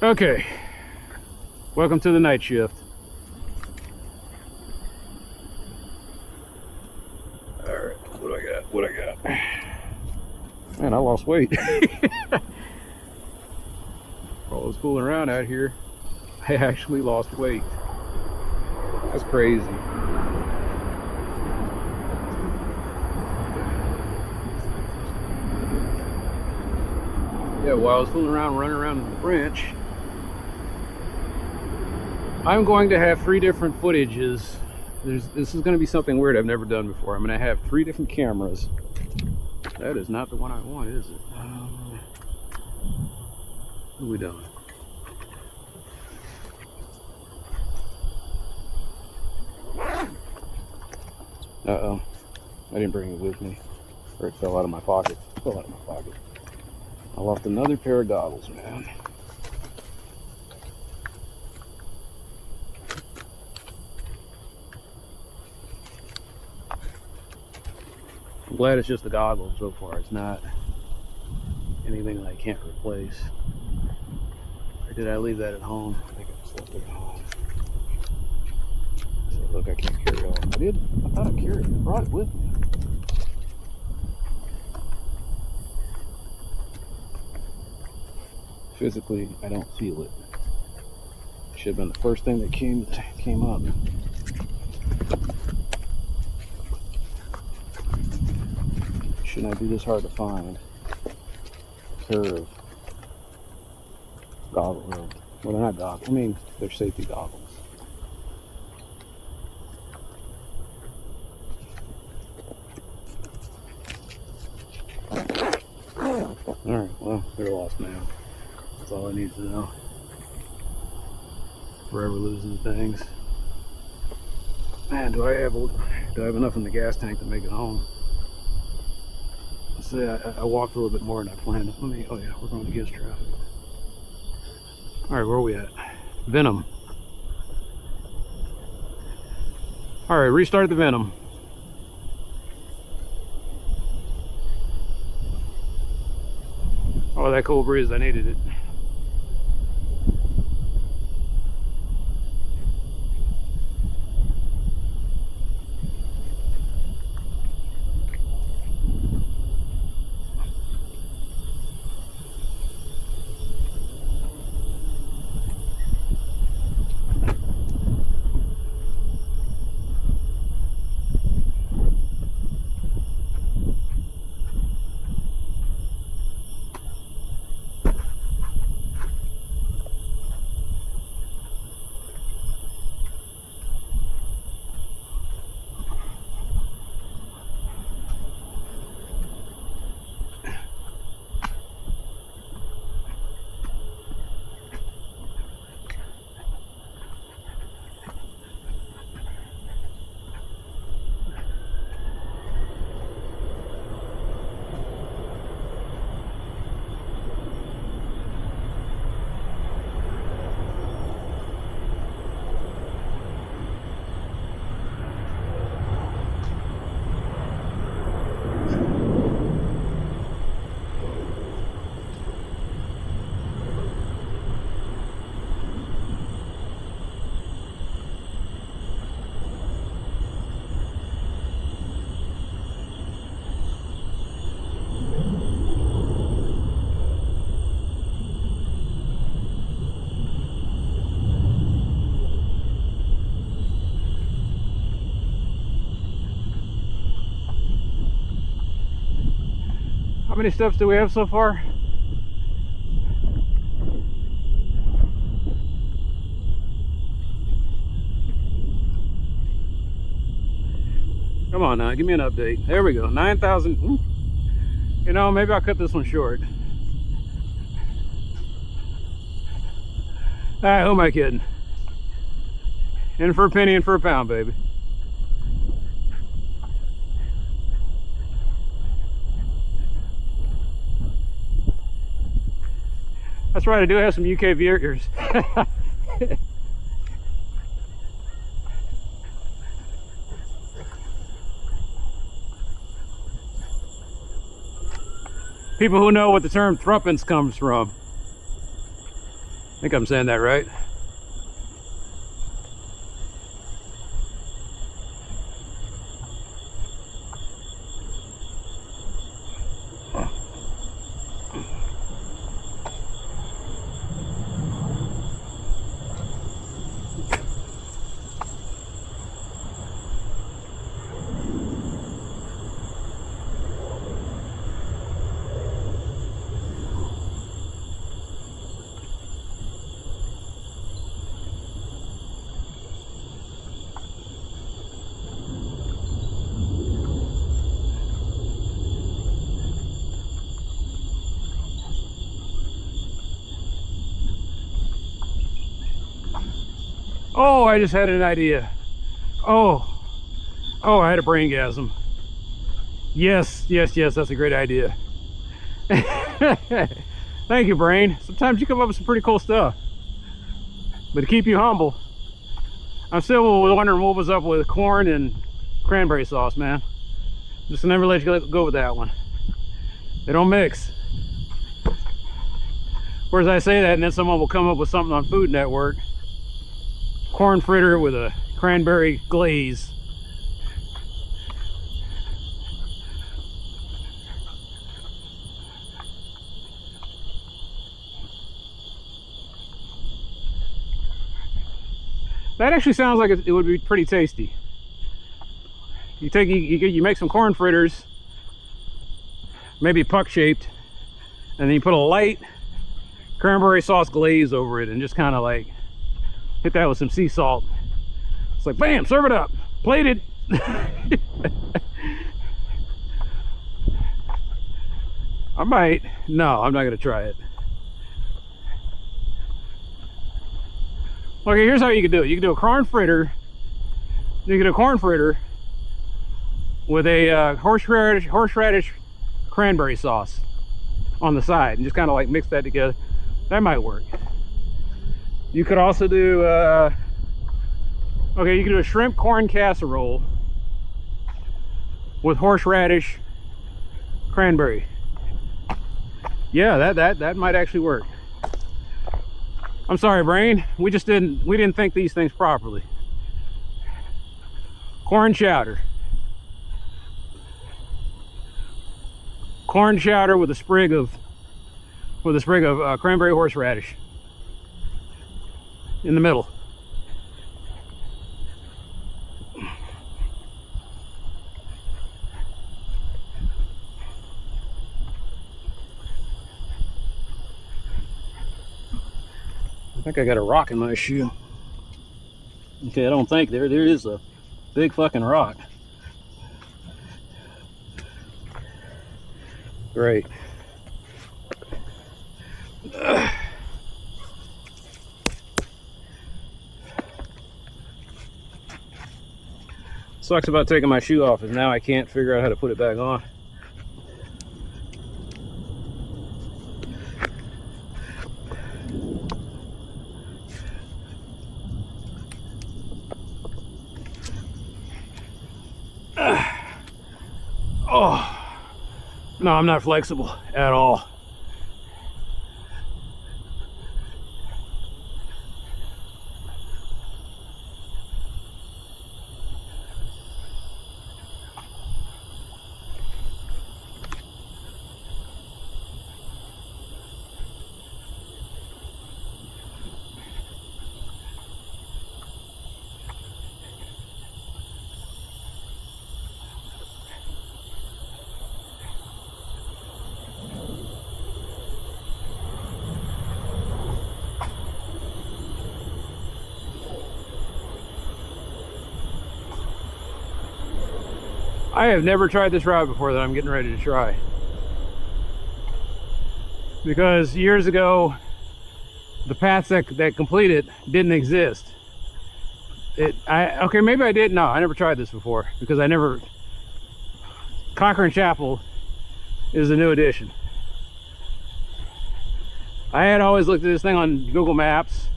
Okay, welcome to the night shift. All right, what I got? Man, I lost weight. While I was fooling around out here, I actually lost weight. That's crazy. Yeah, while I was fooling around, running around the branch, I'm going to have 3 different footages. This is going to be something weird I've never done before. I'm going to have 3 different cameras. That is not the one I want, is it? What are we doing? Uh-oh. I didn't bring it with me. Or it fell out of my pocket. I lost another pair of goggles, man. I'm glad it's just the goggles so far. It's not anything that I can't replace. Or did I leave that at home? I think I just left it at home. So look, I can't carry it all. I thought I carried it. I brought it with me. Physically, I don't feel it. Should have been the first thing that came up. Should not be this hard to find. A pair of goggles. Well, they're not goggles. I mean, they're safety goggles. Alright, well, they're lost now. That's all I need to know. Forever losing things. Man, do I have enough in the gas tank to make it home? Let's say I walked a little bit more than I planned. Oh yeah, we're going against traffic. Alright, where are we at? Venom. Alright, restart the Venom. Oh, that cold breeze, I needed it. How many steps do we have so far? Come on now, give me an update. There we go, 9,000. You know, maybe I'll cut this one short. Alright, who am I kidding? In for a penny, in for a pound, baby. That's right, I do have some UK viewers. People who know what the term thruppence comes from. I think I'm saying that right. Oh, I just had an idea. Oh, I had a braingasm. Yes, that's a great idea. Thank you, brain. Sometimes you come up with some pretty cool stuff. But to keep you humble, I'm still wondering what was up with corn and cranberry sauce, man. Just never let you go with that one. They don't mix. Of course, I say that, and then someone will come up with something on Food Network. Corn fritter with a cranberry glaze. That actually sounds like it would be pretty tasty. You make some corn fritters, maybe puck shaped, and then you put a light cranberry sauce glaze over it and just kind of like hit that with some sea salt. It's like, bam, serve it up, plated. I might. No, I'm not gonna try it. Okay, here's how you can do it. You can do a corn fritter. You can do a corn fritter with a horseradish cranberry sauce on the side, and just kind of like mix that together. That might work. You could also do okay, you can do a shrimp corn casserole with horseradish cranberry. Yeah, that might actually work. I'm sorry, brain. We didn't think these things properly. Corn chowder. Corn chowder with a sprig of cranberry horseradish in the middle. I think I got a rock in my shoe. Okay, I don't think there is a big fucking rock. Great. Sucks about taking my shoe off is now I can't figure out how to put it back on. Oh, no, I'm not flexible at all. I have never tried this route before that I'm getting ready to try. Because years ago, the paths that complete it didn't exist. Okay, maybe I did. No, I never tried this before because Cochran Chapel is the new addition. I had always looked at this thing on Google Maps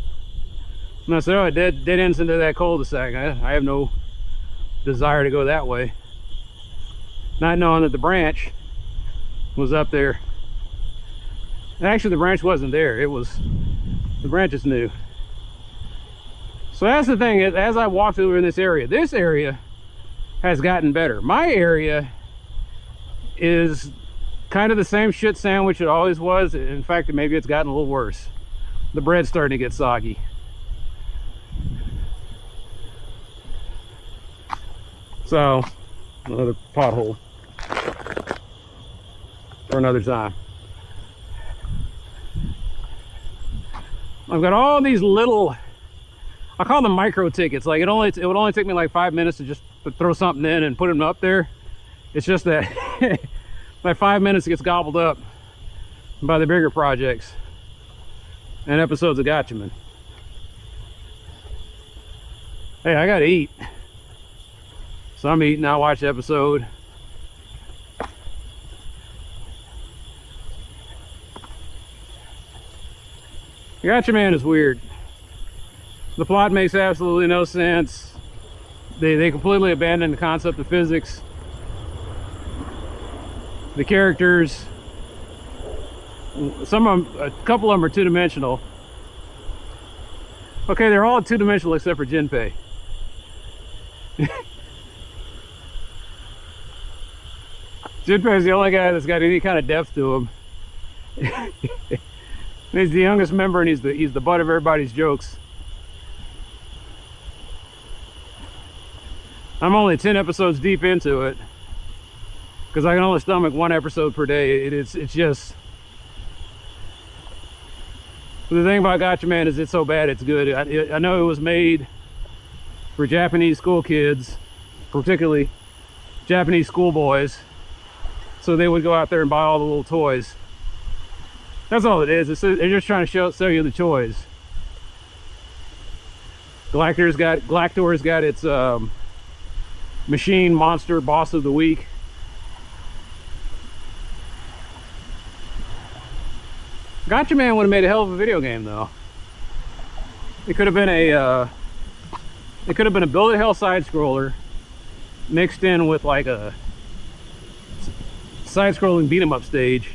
and I said, oh, it dead ends into that cul-de-sac. I have no desire to go that way. Not knowing that the branch was up there. And actually the branch wasn't there. It was The branch is new. So that's the thing, as I walked over in this area has gotten better. My area is kind of the same shit sandwich it always was. In fact, maybe it's gotten a little worse. The bread's starting to get soggy. So, another pothole for another time. I've got all these little, I call them micro tickets. Like it would only take me like 5 minutes to just throw something in and put them up there. It's just that my 5 minutes gets gobbled up by the bigger projects and episodes of Bachman. Hey, I gotta eat. So I'm eating, I'll watch the episode. Bachman is weird. The plot makes absolutely no sense. They completely abandoned the concept of physics. The characters, some of them, a couple of them are two-dimensional. Okay, they're all two-dimensional except for Jinpei. Jinpei is the only guy that's got any kind of depth to him. He's the youngest member, and he's the butt of everybody's jokes. I'm only 10 episodes deep into it because I can only stomach 1 episode per day. It's just, the thing about Bachman is it's so bad it's good. I know it was made for Japanese school kids, particularly Japanese schoolboys, so they would go out there and buy all the little toys. That's all it is. They're just trying to sell you the toys. Galactor's got its machine monster boss of the week. Bachman would have made a hell of a video game, though. It could have been a bullet hell side scroller mixed in with like a side-scrolling beat 'em up stage.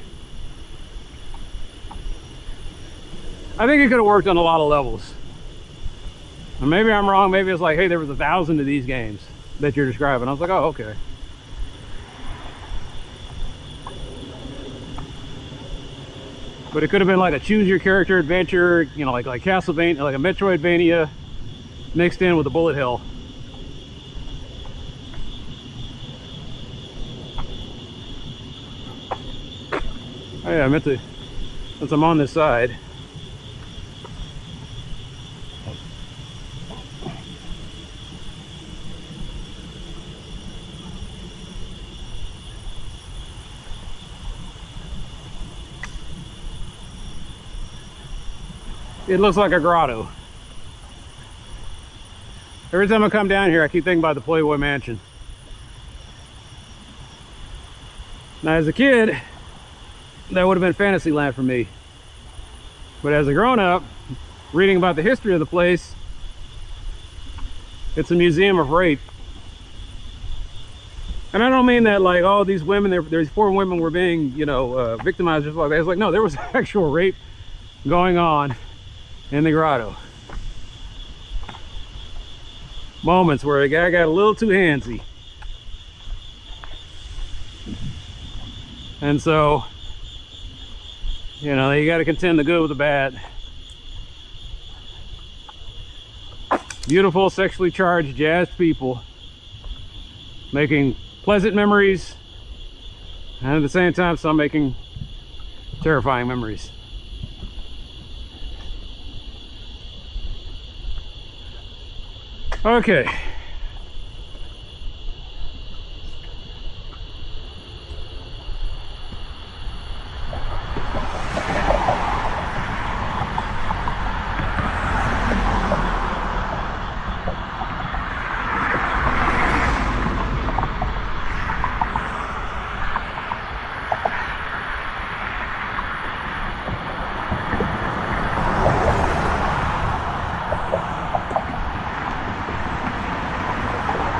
I think it could have worked on a lot of levels. And maybe I'm wrong. Maybe it's like, hey, there was 1,000 of these games that you're describing. I was like, oh, okay. But it could have been like a choose your character adventure, you know, like Castlevania, like a Metroidvania mixed in with a bullet hell. Oh yeah, I meant to, since I'm on this side. It looks like a grotto. Every time I come down here, I keep thinking about the Playboy Mansion. Now, as a kid, that would have been Fantasyland for me. But as a grown-up, reading about the history of the place, it's a museum of rape. And I don't mean that like, oh, these women, there's 4 women were being, you know, victimized just like that. It's like, no, there was actual rape going on in the grotto. Moments where a guy got a little too handsy. And so, you know, you got to contend the good with the bad. Beautiful, sexually charged, jazzed people making pleasant memories, and at the same time, some making terrifying memories. Okay.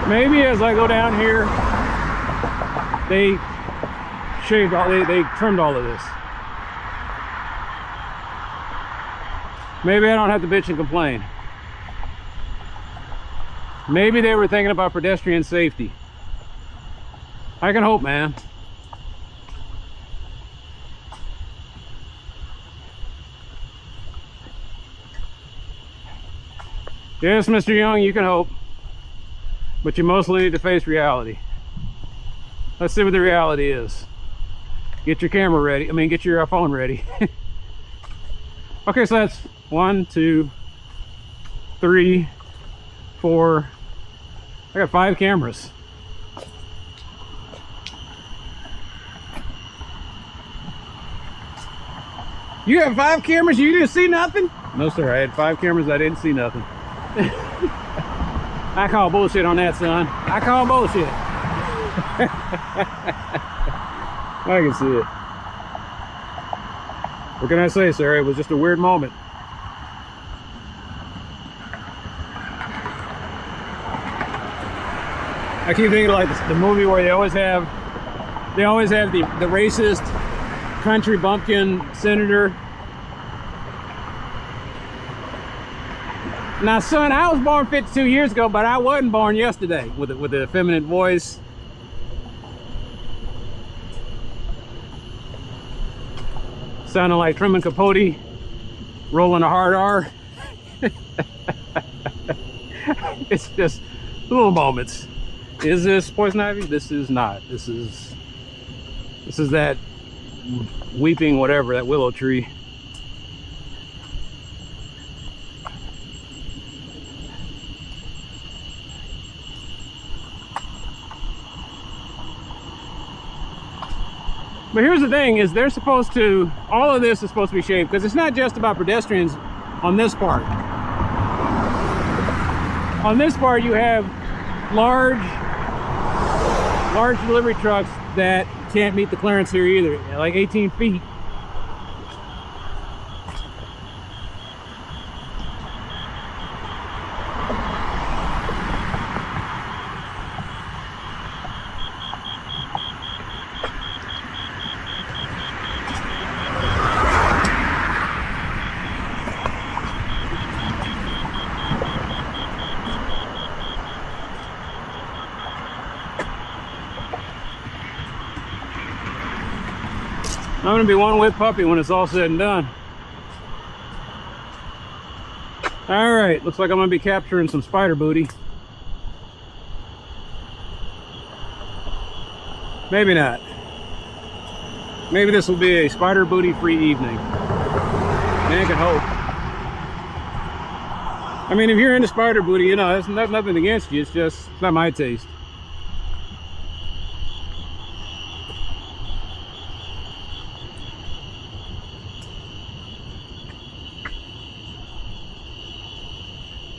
Maybe as I go down here, they trimmed all of this. Maybe I don't have to bitch and complain. Maybe they were thinking about pedestrian safety. I can hope, man. Yes, Mr. Young, you can hope. But you mostly need to face reality. Let's see what the reality is. Get your camera ready. I mean, get your phone ready. Okay, so that's 1, 2, 3, 4. I got 5 cameras. You have 5 cameras? You didn't see nothing? No, sir. I had 5 cameras. I didn't see nothing. I call bullshit on that, son. I call bullshit. I can see it. What can I say, sir? It was just a weird moment. I keep thinking like the movie where they always have the racist country bumpkin senator. Now, son, I was born 52 years ago, but I wasn't born yesterday with the effeminate voice. Sounding like Truman Capote, rolling a hard R. It's just little moments. Is this poison ivy? This is not. This is that weeping whatever, that willow tree. But here's the thing, is they're supposed to, all of this is supposed to be shaped, because it's not just about pedestrians on this part. On this part you have large delivery trucks that can't meet the clearance here either, like 18 feet. I'm gonna be one wet puppy when it's all said and done. All right, looks like I'm gonna be capturing some spider booty. Maybe not. Maybe this will be a spider booty free evening. Man can hope. I mean, if you're into spider booty, you know, it's nothing against you. It's just not my taste.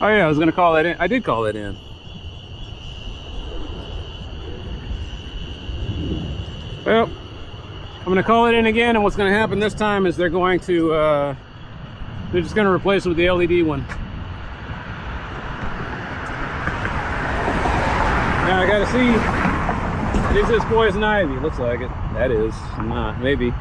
Oh yeah, I was gonna call that in. I did call that in. Well, I'm gonna call it in again, and what's gonna happen this time is they're going to, they're just gonna replace it with the LED one. Now I gotta see, is this poison ivy? Looks like it. That is. Not, maybe.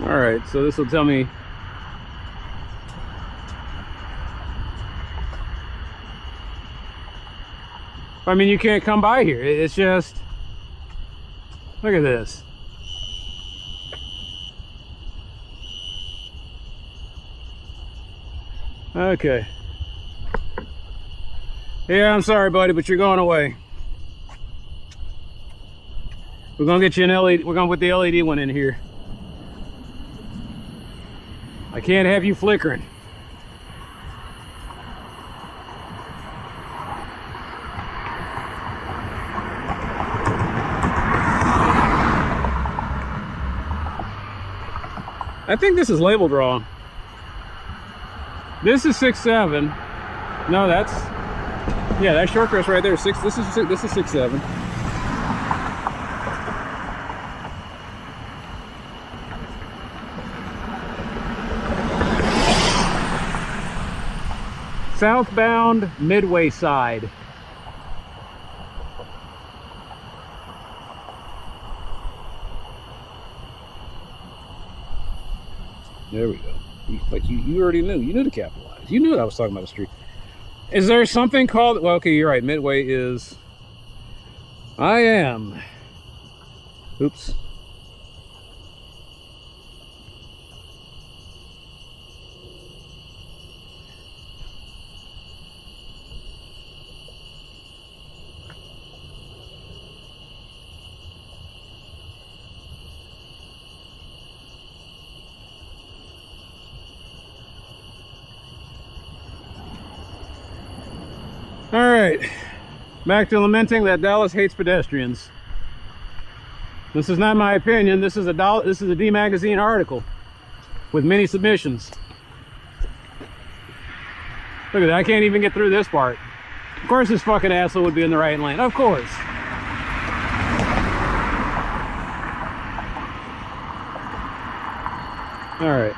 Alright, so this will tell me. I mean, you can't come by here. It's just, look at this. Okay. Yeah, I'm sorry, buddy, but you're going away. We're gonna get you an LED. We're gonna put the LED one in here. I can't have you flickering. I think this is labeled wrong. This is 6.7. No, that's, yeah, that short crest right there. This is 6.7. Southbound Midway side. There we go. Like you already knew. You knew to capitalize. You knew that I was talking about the street. Is there something called... Well, okay, you're right. Midway is... I am. Oops. All right, back to lamenting that Dallas hates pedestrians. This is not my opinion. This is a D Magazine article with many submissions. Look at that. I can't even get through this part. Of course this fucking asshole would be in the right lane. Of course. All right.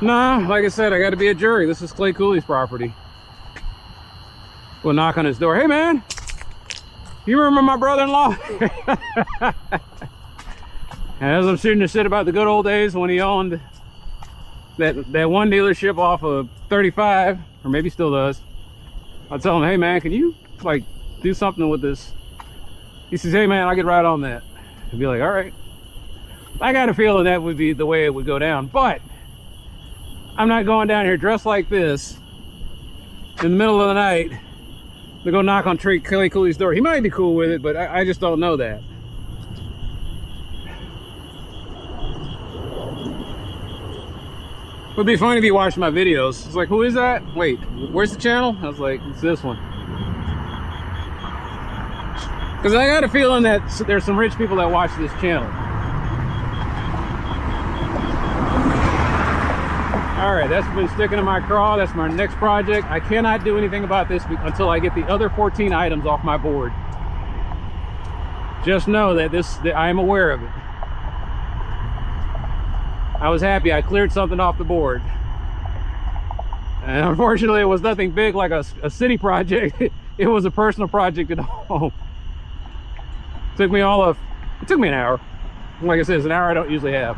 No, like I said, I got to be a jury. This is Clay Cooley's property. We'll knock on his door. Hey, man, you remember my brother-in-law? As I'm shooting the shit about the good old days when he owned that one dealership off of 35, or maybe still does. I'll tell him, hey, man, can you like do something with this? He says, hey, man, I'll get right on that. I'd be like, all right. I got a feeling that would be the way it would go down, but I'm not going down here dressed like this in the middle of the night to go knock on Clay Cooley's door. He might be cool with it, but I just don't know that. It would be funny if you watched my videos. It's like, who is that? Wait, where's the channel? I was like, it's this one. Because I got a feeling that there's some rich people that watch this channel. All right, that's been sticking in my craw. That's my next project. I cannot do anything about this until I get the other 14 items off my board. Just know that I am aware of it. I was happy I cleared something off the board. And unfortunately, it was nothing big like a city project. It was a personal project at home. It took me an hour. Like I said, it's an hour I don't usually have.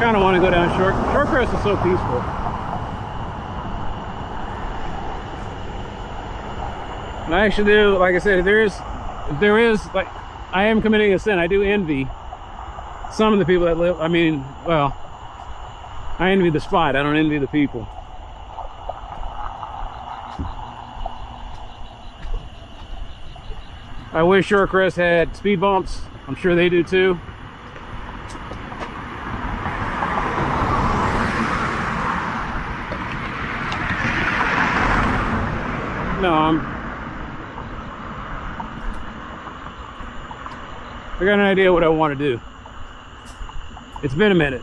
Kind of want to go down Shorecrest is so peaceful. And I actually do, like I said, if there is like, I am committing a sin. I do envy some of the people that live. I mean, well, I envy the spot. I don't envy the people. I wish Shorecrest had speed bumps. I'm sure they do too. No, I got an idea what I want to do. It's been a minute.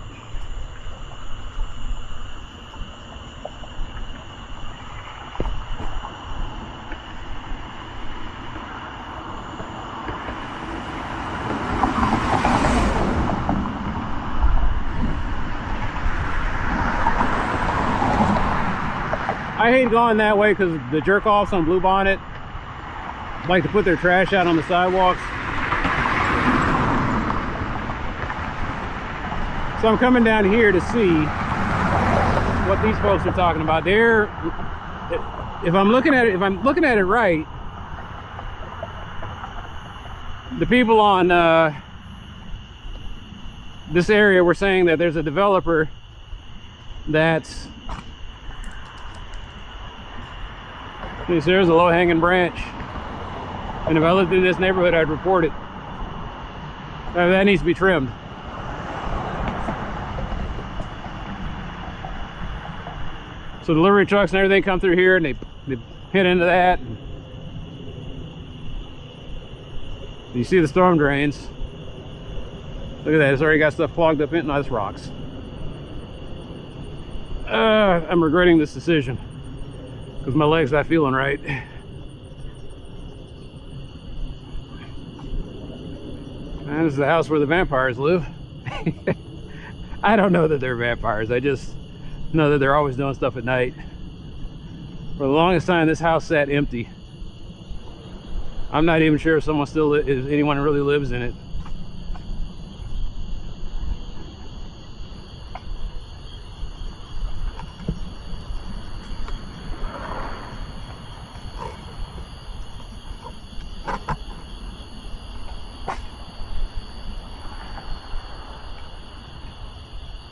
I hate going that way because the jerk-offs on Blue Bonnet like to put their trash out on the sidewalks. So I'm coming down here to see what these folks are talking about. If I'm looking at it right, the people on this area were saying that there's a developer that's there's a low-hanging branch, and if I lived in this neighborhood, I'd report it. That needs to be trimmed. So delivery trucks and everything come through here, and they hit into that. You see the storm drains. Look at that, it's already got stuff clogged up in. No, it's rocks. I'm regretting this decision because my leg's not feeling right. And this is the house where the vampires live. I don't know that they're vampires. I just know that they're always doing stuff at night. For the longest time, this house sat empty. I'm not even sure if someone still is, anyone really lives in it.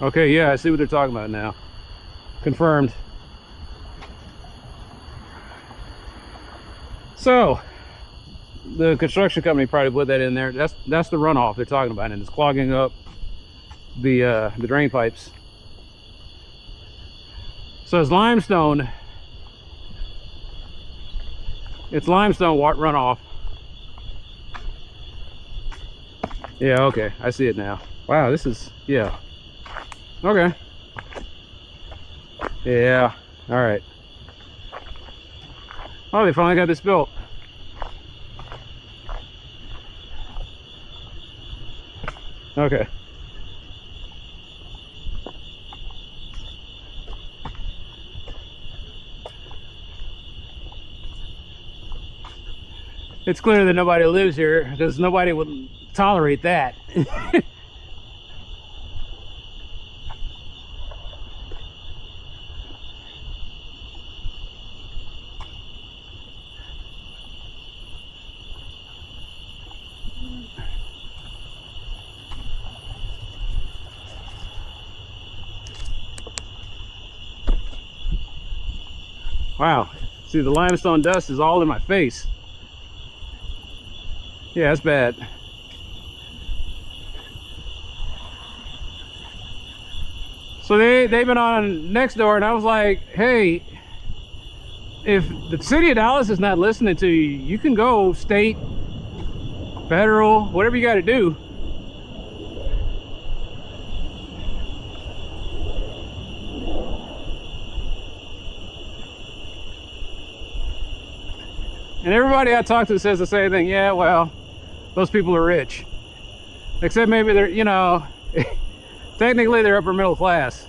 Okay, yeah, I see what they're talking about now. Confirmed. So, the construction company probably put that in there. That's the runoff they're talking about, and it's clogging up the drain pipes. So it's limestone. It's limestone runoff. Yeah, okay, I see it now. Wow, this is, yeah. Okay. Yeah, all right. Oh, they finally got this built. Okay. It's clear that nobody lives here because nobody would tolerate that. Wow, see, the limestone dust is all in my face. Yeah, that's bad. So they've been on next door, and I was like, hey, if the city of Dallas is not listening to you, you can go state, federal, whatever you got to do. And everybody I talk to says the same thing. Yeah, well, those people are rich. Except maybe they're, you know, technically they're upper middle class.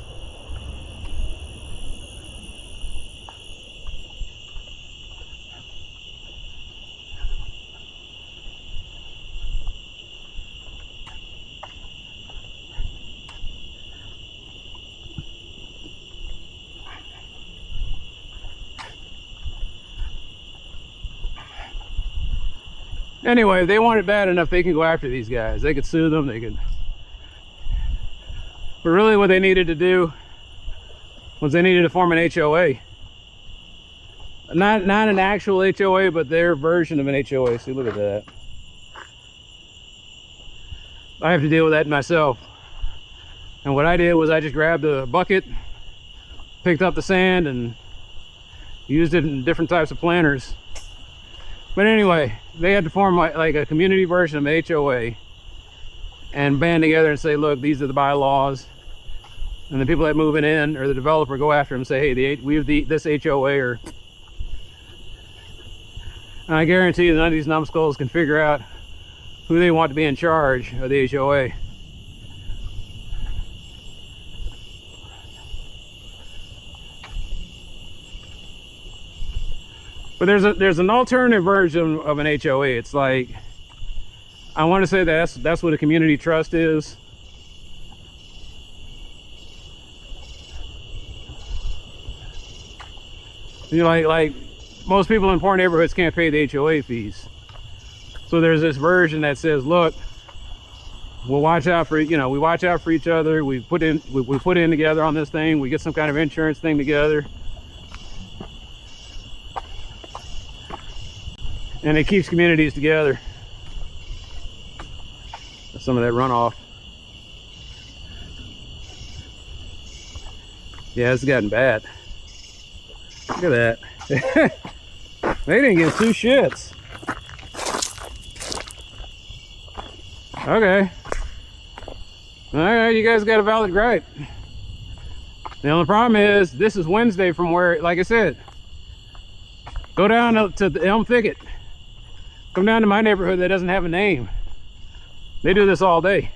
Anyway, if they want it bad enough, they can go after these guys. They could sue them, they could. But really what they needed to do was they needed to form an HOA. Not an actual HOA, but their version of an HOA. See, look at that. I have to deal with that myself. And what I did was I just grabbed a bucket, picked up the sand, and used it in different types of planters. But anyway, they had to form like a community version of an HOA and band together and say, look, these are the bylaws. And the people that move it in, or the developer, go after them and say, hey, we have this HOA. And I guarantee you none of these numbskulls can figure out who they want to be in charge of the HOA. But there's an alternative version of an HOA. It's like, I want to say that's what a community trust is. You know, like most people in poor neighborhoods can't pay the HOA fees. So there's this version that says, look, we'll watch out for, you know, we watch out for each other. We put in together on this thing. We get some kind of insurance thing together. And it keeps communities together. Some of that runoff. Yeah, it's gotten bad. Look at that. They didn't get 2 shits. Okay. Alright, you guys got a valid gripe. The only problem is, this is Wednesday from where, like I said, go down to the Elm Thicket. Come down to my neighborhood that doesn't have a name. They do this all day.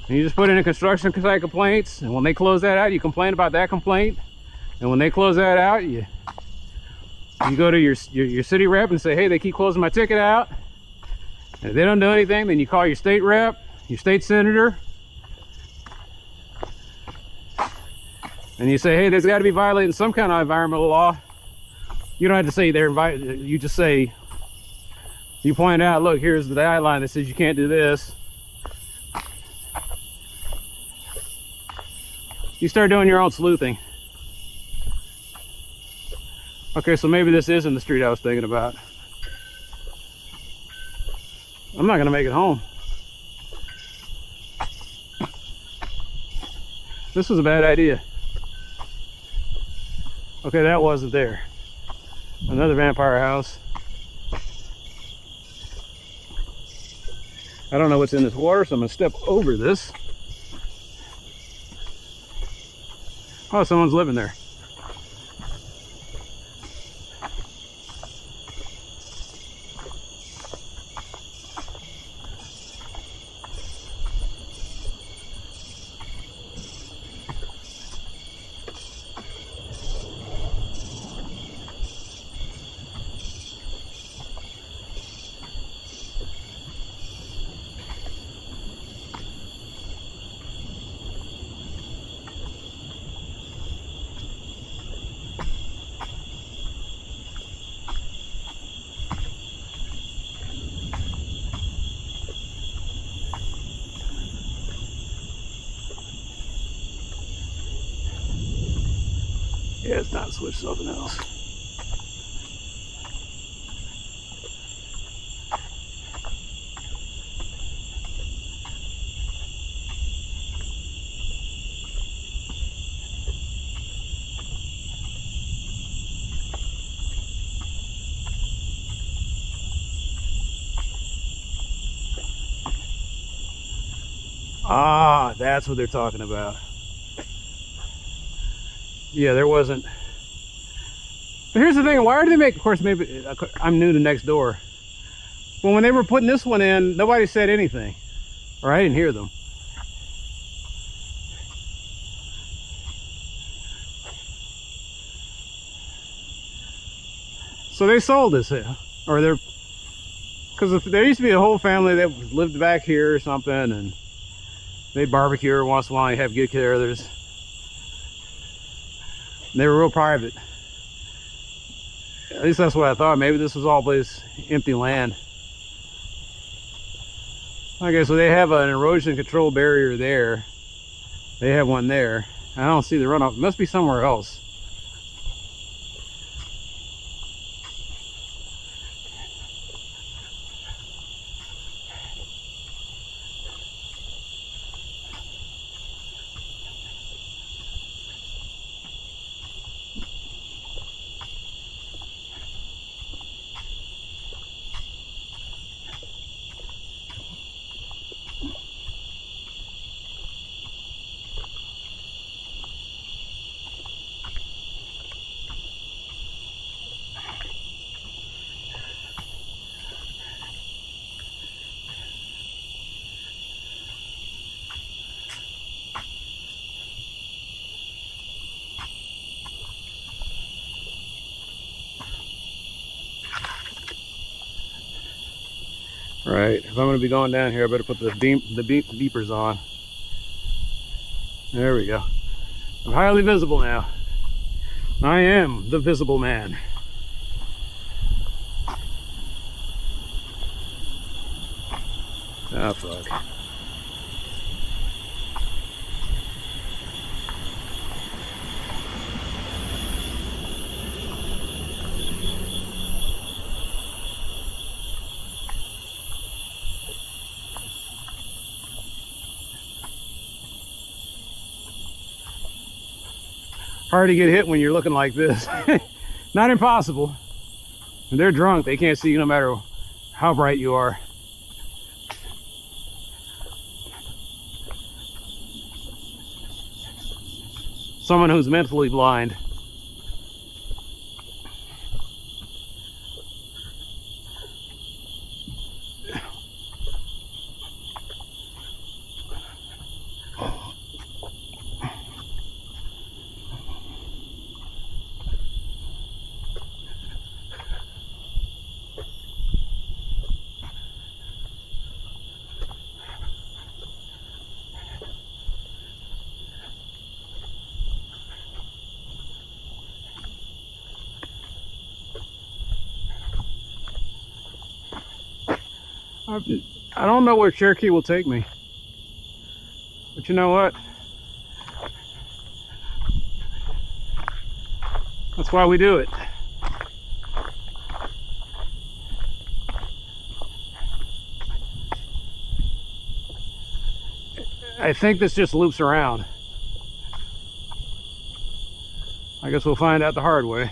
And you just put in a construction site complaints, and when they close that out, you complain about that complaint. And when they close that out, you go to your city rep and say, hey, they keep closing my ticket out. And if they don't do anything, then you call your state rep, your state senator, and you say, hey, there's got to be violating some kind of environmental law. You don't have to say they're invited. You just say, you point out, look, here's the guideline that says you can't do this. You start doing your own sleuthing. Okay, so maybe this isn't the street I was thinking about. I'm not gonna make it home. This was a bad idea. Okay, that wasn't there. Another vampire house. I don't know what's in this water, so I'm gonna step over this. Oh, someone's living there. Yeah, it's not switched to something else. Ah, that's what they're talking about. Yeah, there wasn't. But here's the thing, why did they make, of course, maybe I'm new to next door. But when they were putting this one in, nobody said anything. Or I didn't hear them. So they sold this here. Or they're, because there used to be a whole family that lived back here or something, and they'd barbecue every once in a while and have get togethers. They were real private. At least that's what I thought. Maybe this was all this empty land. Okay, so they have an erosion control barrier there. They have one there. I don't see the runoff. It must be somewhere else. Right, if I'm going to be going down here, I better put the beepers on. There we go. I'm highly visible now. I am the visible man. Ah, fuck. hard to get hit when you're looking like this. Not impossible. When they're drunk, they can't see you no matter how bright you are. Someone who's mentally blind. I don't know where Cherokee will take me, but you know what? That's why we do it. I think this just loops around. I guess we'll find out the hard way.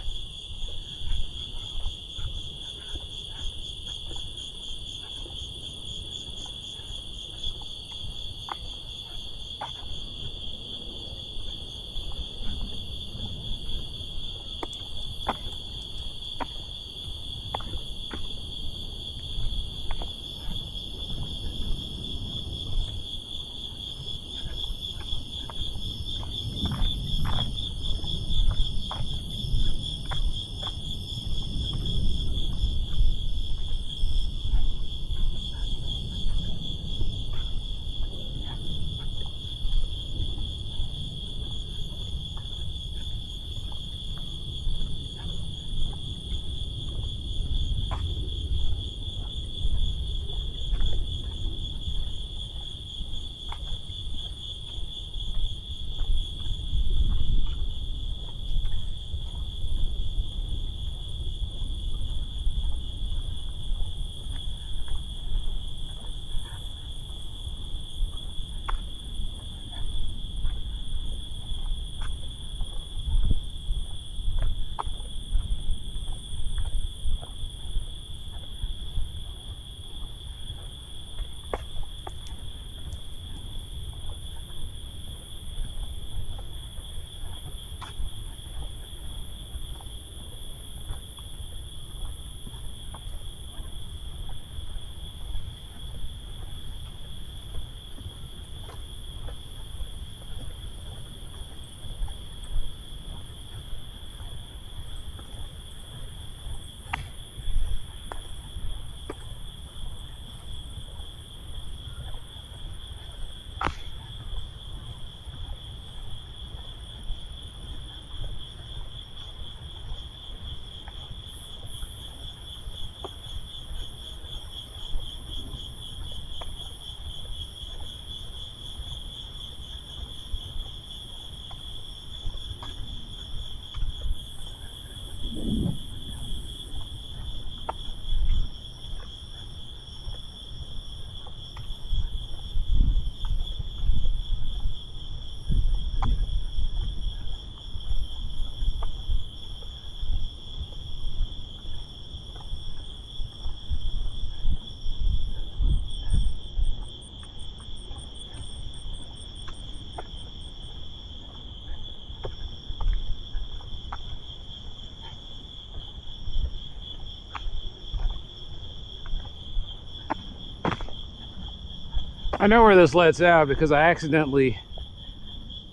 I know where this lets out because I accidentally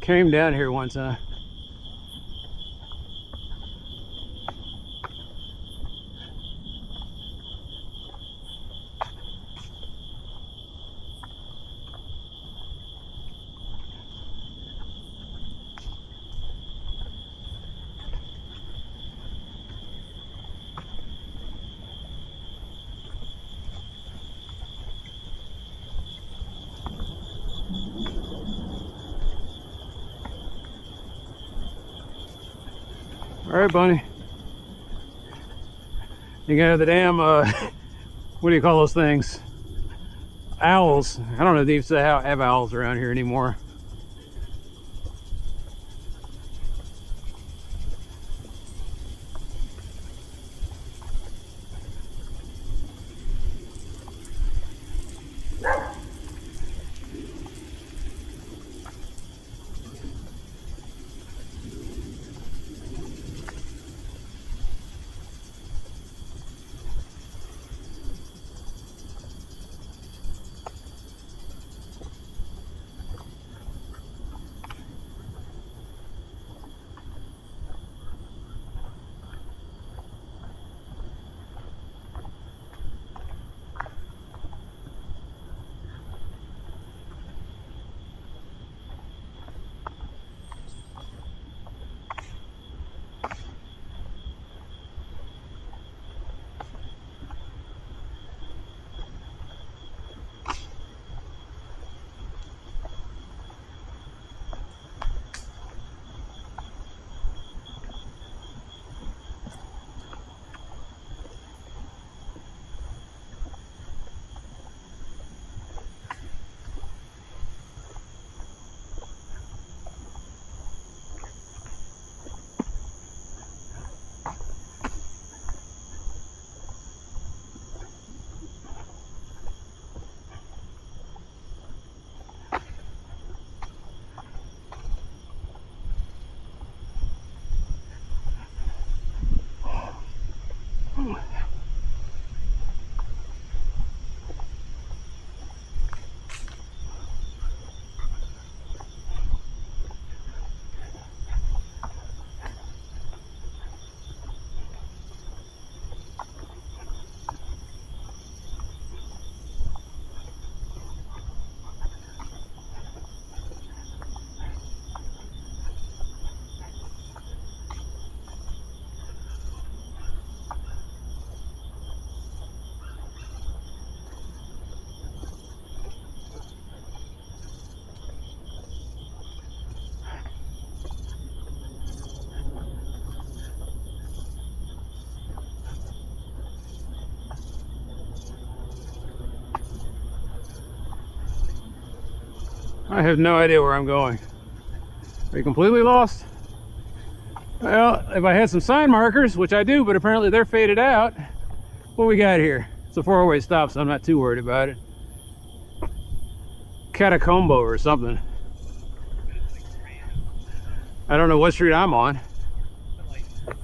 came down here one time. All right, Bunny. You got the damn, what do you call those things? Owls. I don't know if they even have owls around here anymore. I have no idea where I'm going. Are you completely lost? Well, if I had some sign markers, which I do, but apparently they're faded out. What we got here? It's a 4-way stop, so I'm not too worried about it. Catacombo or something. I don't know what street I'm on.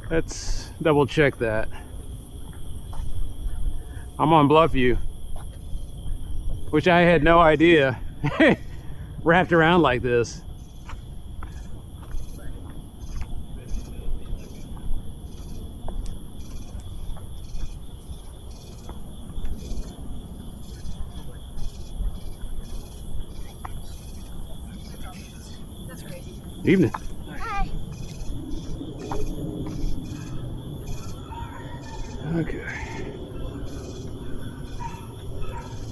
Let's double check that. I'm on Bluffview, which I had no idea wrapped around like this. Evening. Hi. Okay.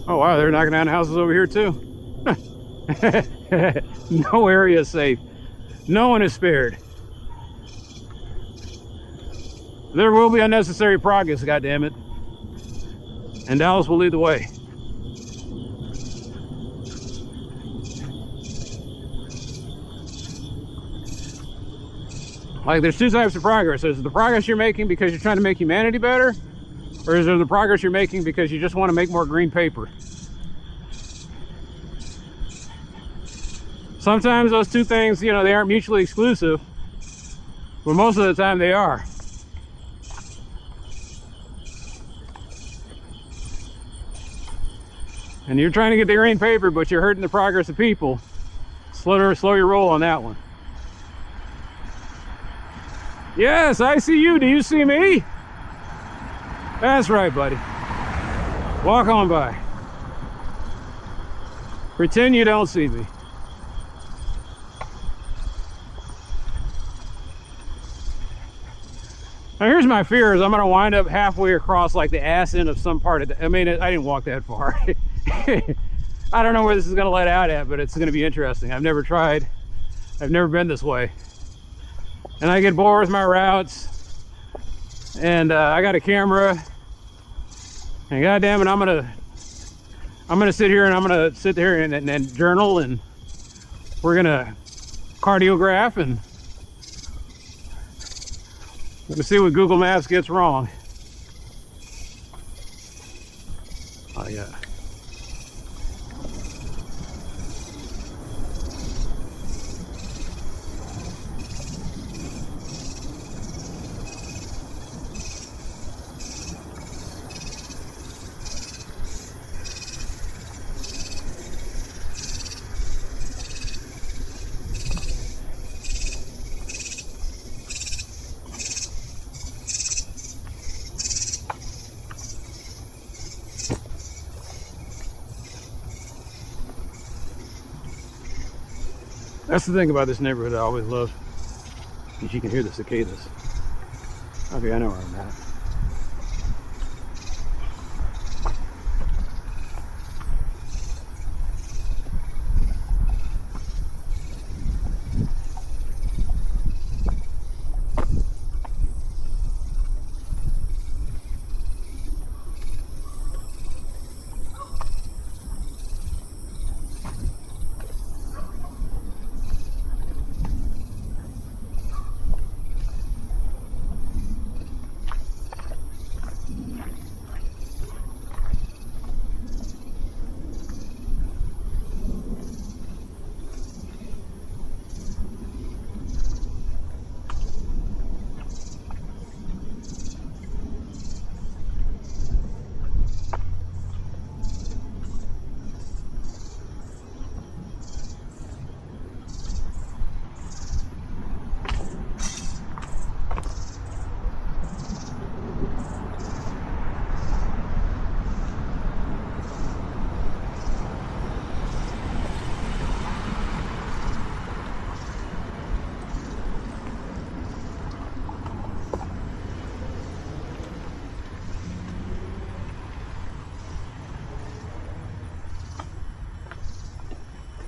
Oh wow, they're knocking down houses over here too. No area is safe. No one is spared. There will be unnecessary progress, goddammit. And Dallas will lead the way. Like, there's two types of progress. There's the progress you're making because you're trying to make humanity better, or is there the progress you're making because you just want to make more green paper? Sometimes those two things, you know, they aren't mutually exclusive, but most of the time they are. And you're trying to get the green paper, but you're hurting the progress of people. Slow your roll on that one. Yes, I see you. Do you see me? That's right, buddy. Walk on by. Pretend you don't see me. Now here's my fear, is I'm gonna wind up halfway across like the ass end of some part of the, I mean, I didn't walk that far. I don't know where this is gonna let out at, but it's gonna be interesting. I've never tried. I've never been this way. And I get bored with my routes, and I got a camera, and goddamn it, I'm gonna sit here and I'm gonna sit there and journal, and we're gonna cardiograph, and we're gonna see what Google Maps gets wrong. Oh yeah. That's the thing about this neighborhood I always love, is you can hear the cicadas. Okay, I know where I'm at.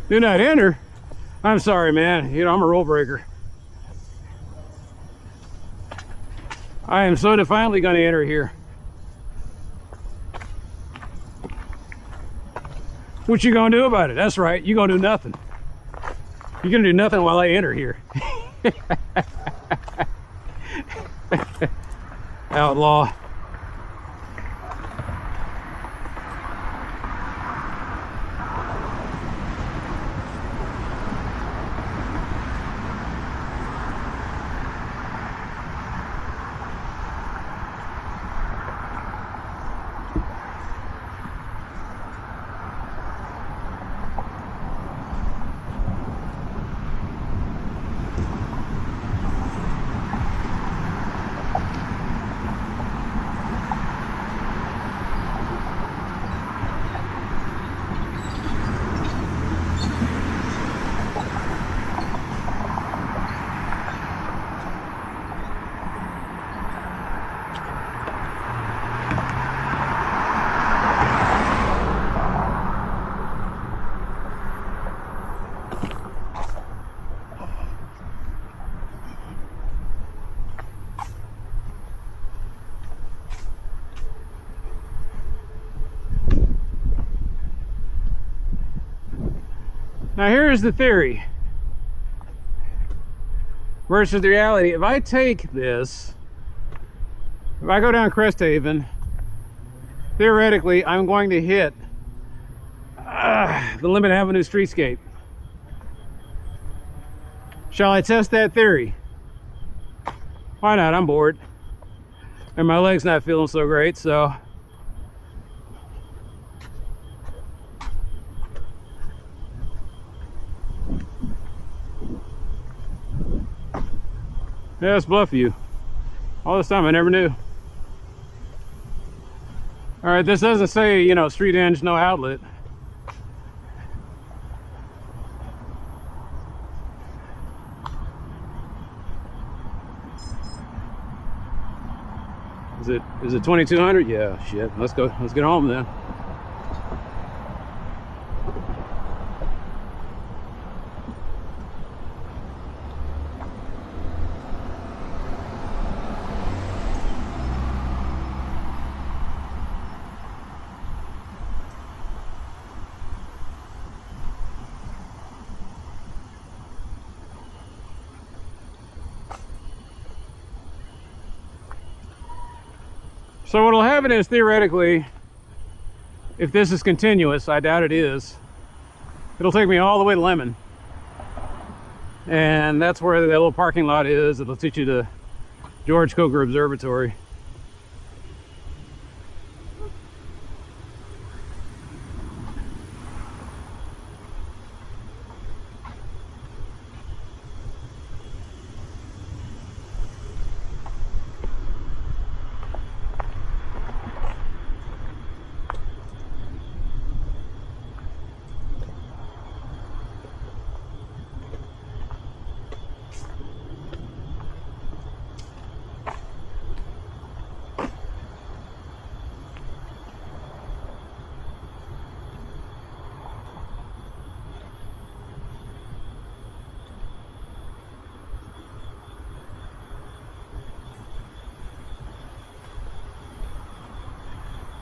Do not enter. I'm sorry, man. You know, I'm a rule breaker. I am so defiantly going to enter here. What you gonna do about it? That's right, you gonna do nothing. You're gonna do nothing while I enter here. Outlaw. Now here's the theory versus the reality. If I take this, if I go down Cresthaven, theoretically I'm going to hit the Lemmon Avenue streetscape. Shall I test that theory? Why not? I'm bored. And my leg's not feeling so great, so. Yeah, it's Bluffview. All this time I never knew. All right, this doesn't say, you know, street edge, no outlet. Is it 2200? Yeah, shit. Let's go. Let's get home then. So what'll happen is, theoretically, if this is continuous, I doubt it is, it'll take me all the way to Lemmon. And that's where the little parking lot is. It'll teach you the George Coker Observatory.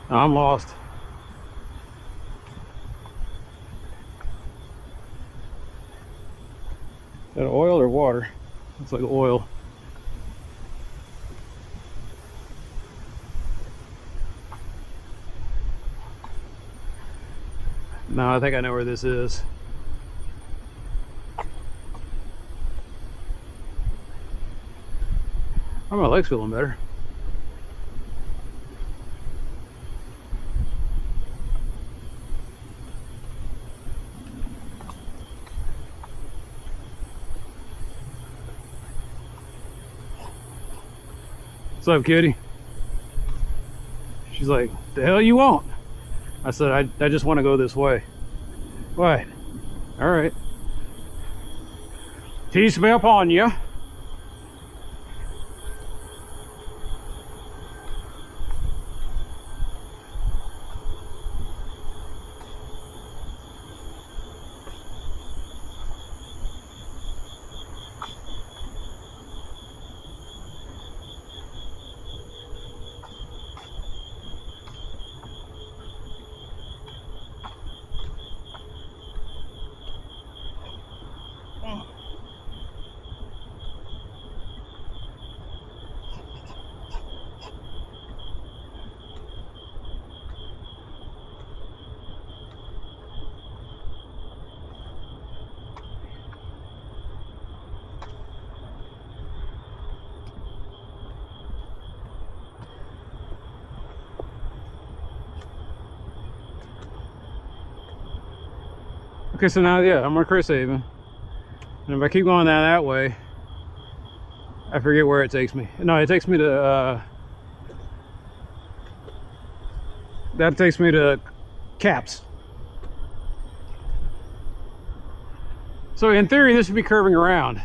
I'm lost. Is that oil or water? Looks like oil. No, I think I know where this is. Oh, my leg's feeling better. What's up, kitty? She's like, the hell you want? I said, I just want to go this way. What? All right. Peace be upon you. Okay, so now, yeah, I'm on Cresthaven. And if I keep going down that way, I forget where it takes me. No, it takes me to, that takes me to Caps. So in theory, this should be curving around.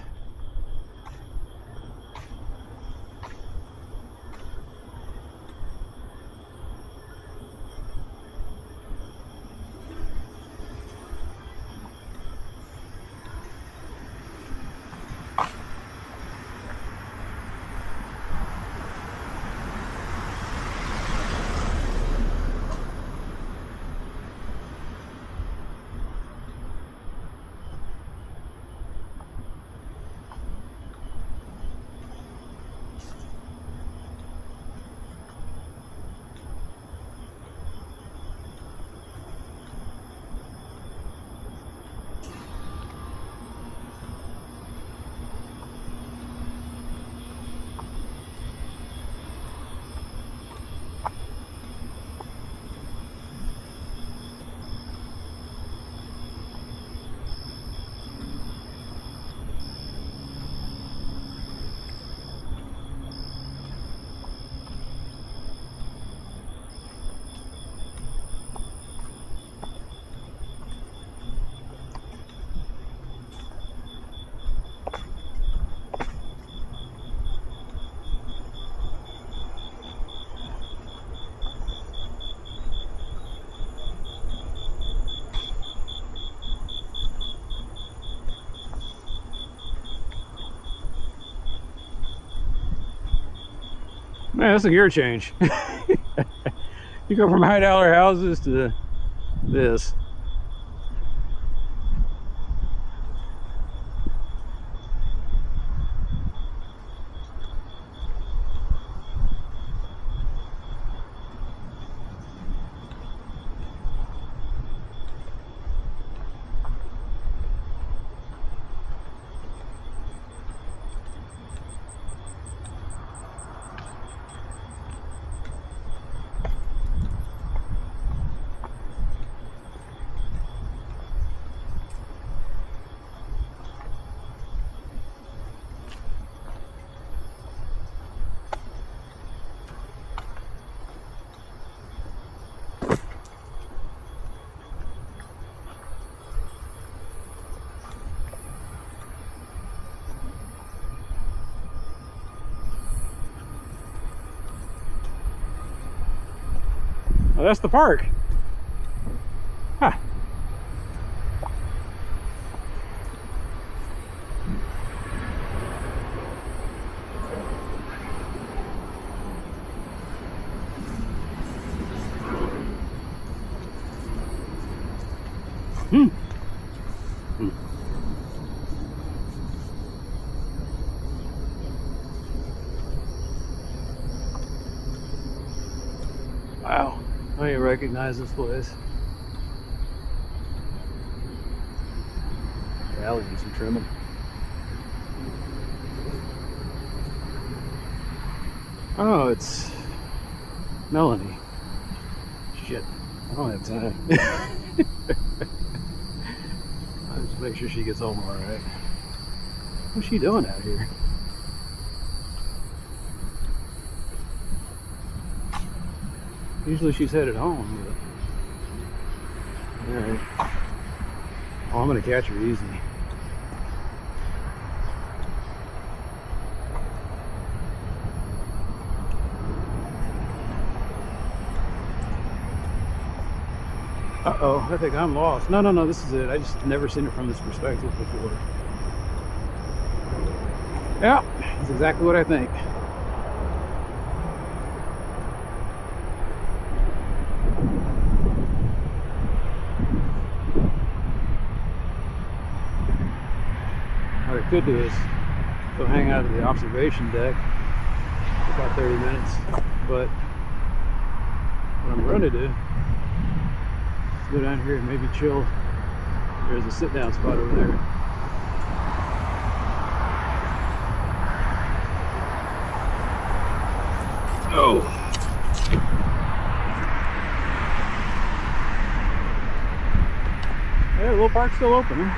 Man, that's a gear change. You go from high dollar houses to this. Oh, that's the park. Huh. Hmm. Hmm. Wow. I don't even recognize this place. The alley needs some trimming. Oh, it's Melanie. Shit. I don't have time. I'll just make sure she gets home alright. What's she doing out here? Usually she's headed home, but... Alright. Oh, I'm gonna catch her easy. Uh-oh, I think I'm lost. No, this is it. I just never seen it from this perspective before. Yeah, that's exactly what I think. What I could do is go hang out at the observation deck for about 30 minutes, but what I'm going to do is go down here and maybe chill. There's a sit down spot over there. Oh. little park's still open.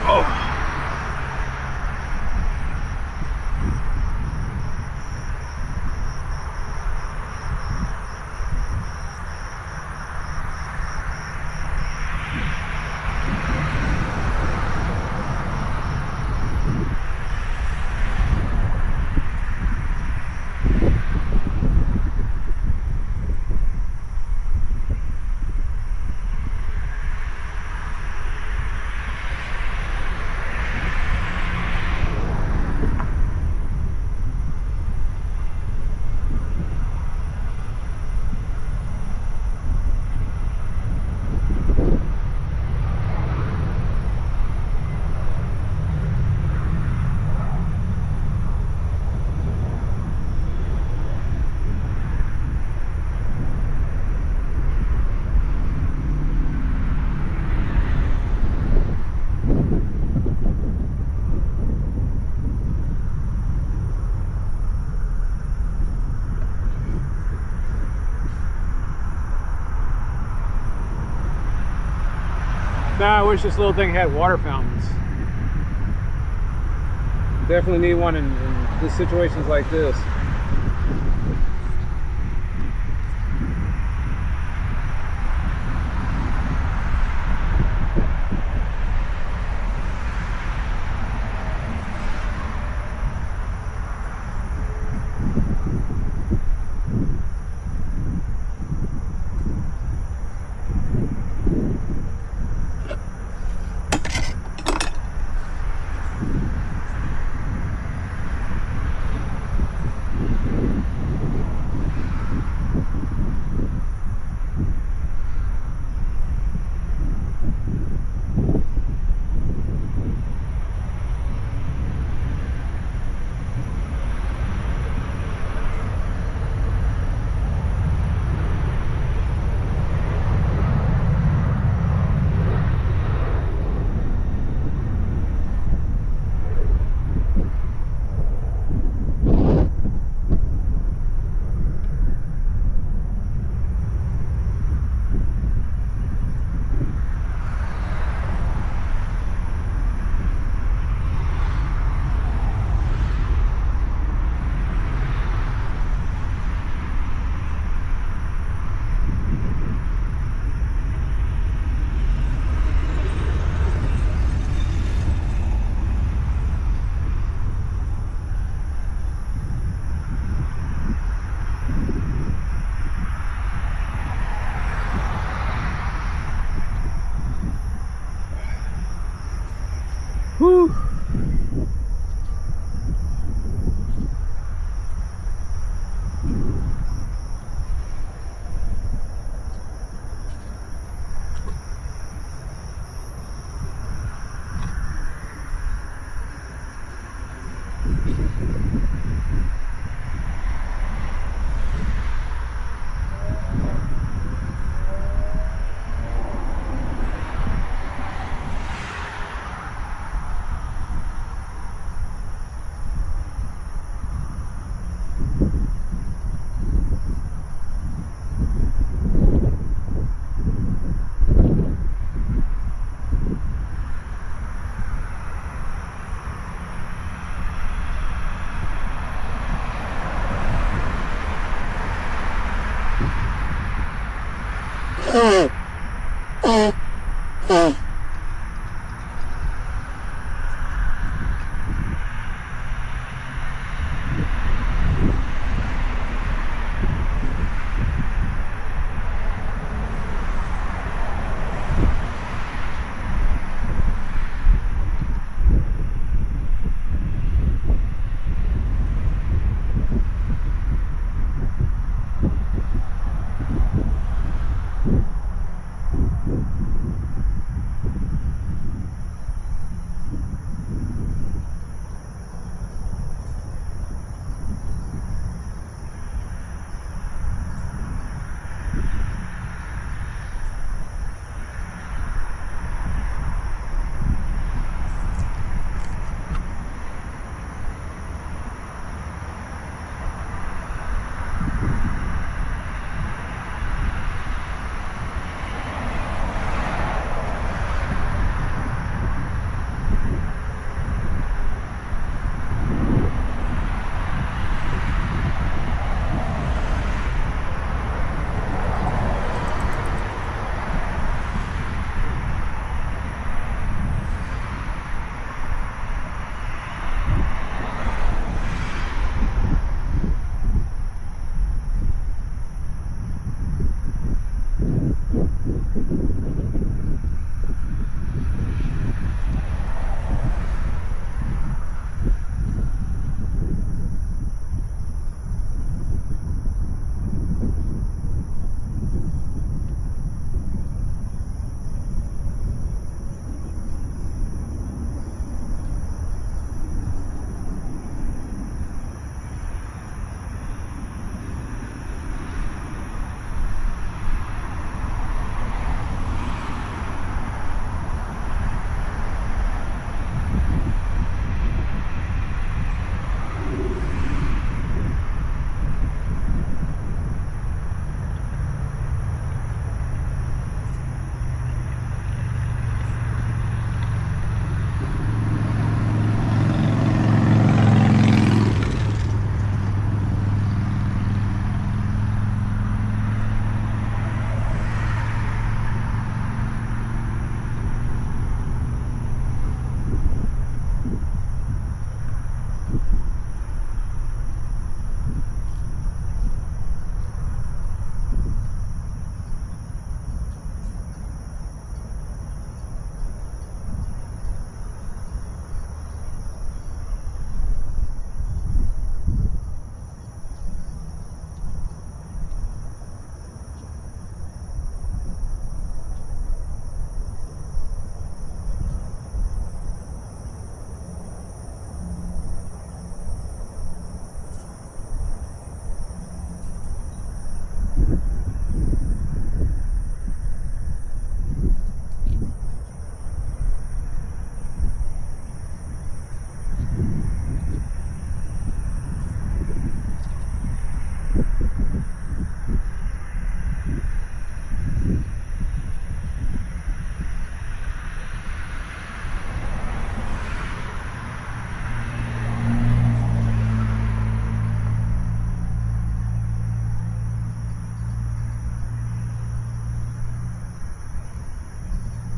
Huh? Nah, I wish this little thing had water fountains. Definitely need one in situations like this.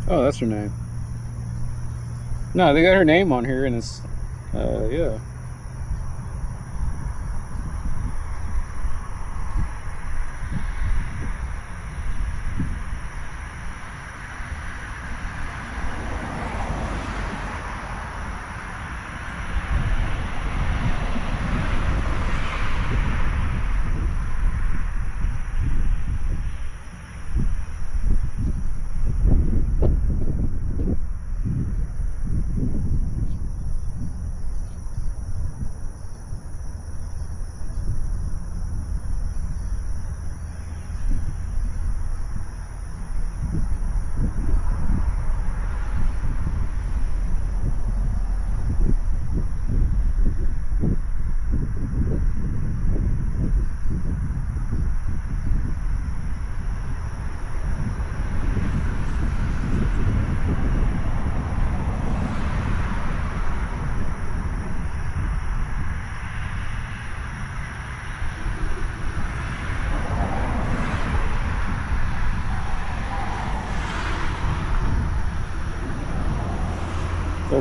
Oh, that's her name. No, they got her name on here, and it's, yeah.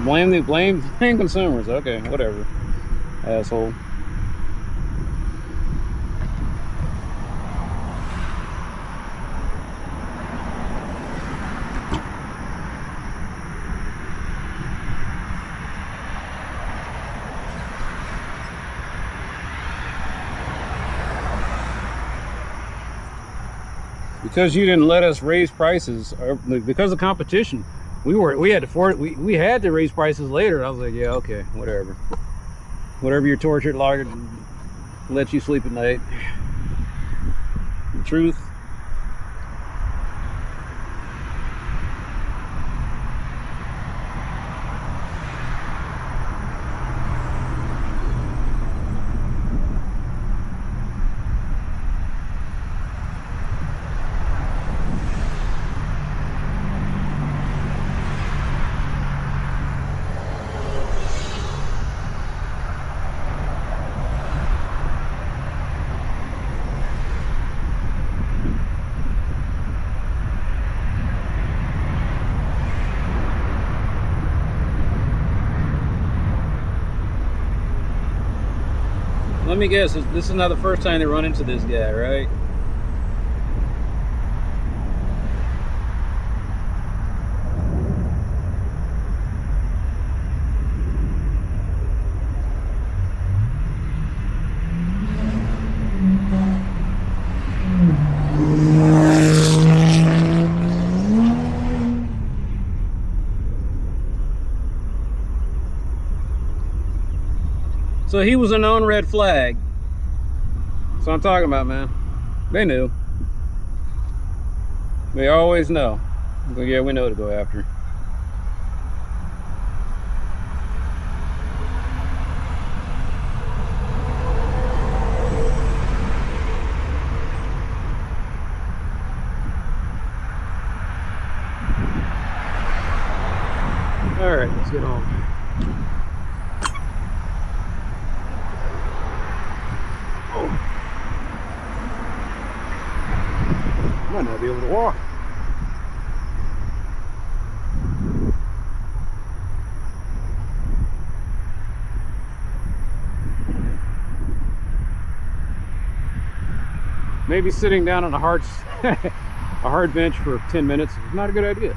blame consumers. Okay, whatever, asshole. Because you didn't let us raise prices, or because of competition, we had to raise prices later. I was like, yeah, okay, whatever. Whatever your tortured lawyer lets you sleep at night. The truth. Let me guess, this is not the first time they run into this guy, right? So he was a known red flag. That's what I'm talking about, man. They knew. They always know. Yeah, we know to go after. All right, let's get on. Might not be able to walk. Maybe sitting down on a hard bench for 10 minutes is not a good idea.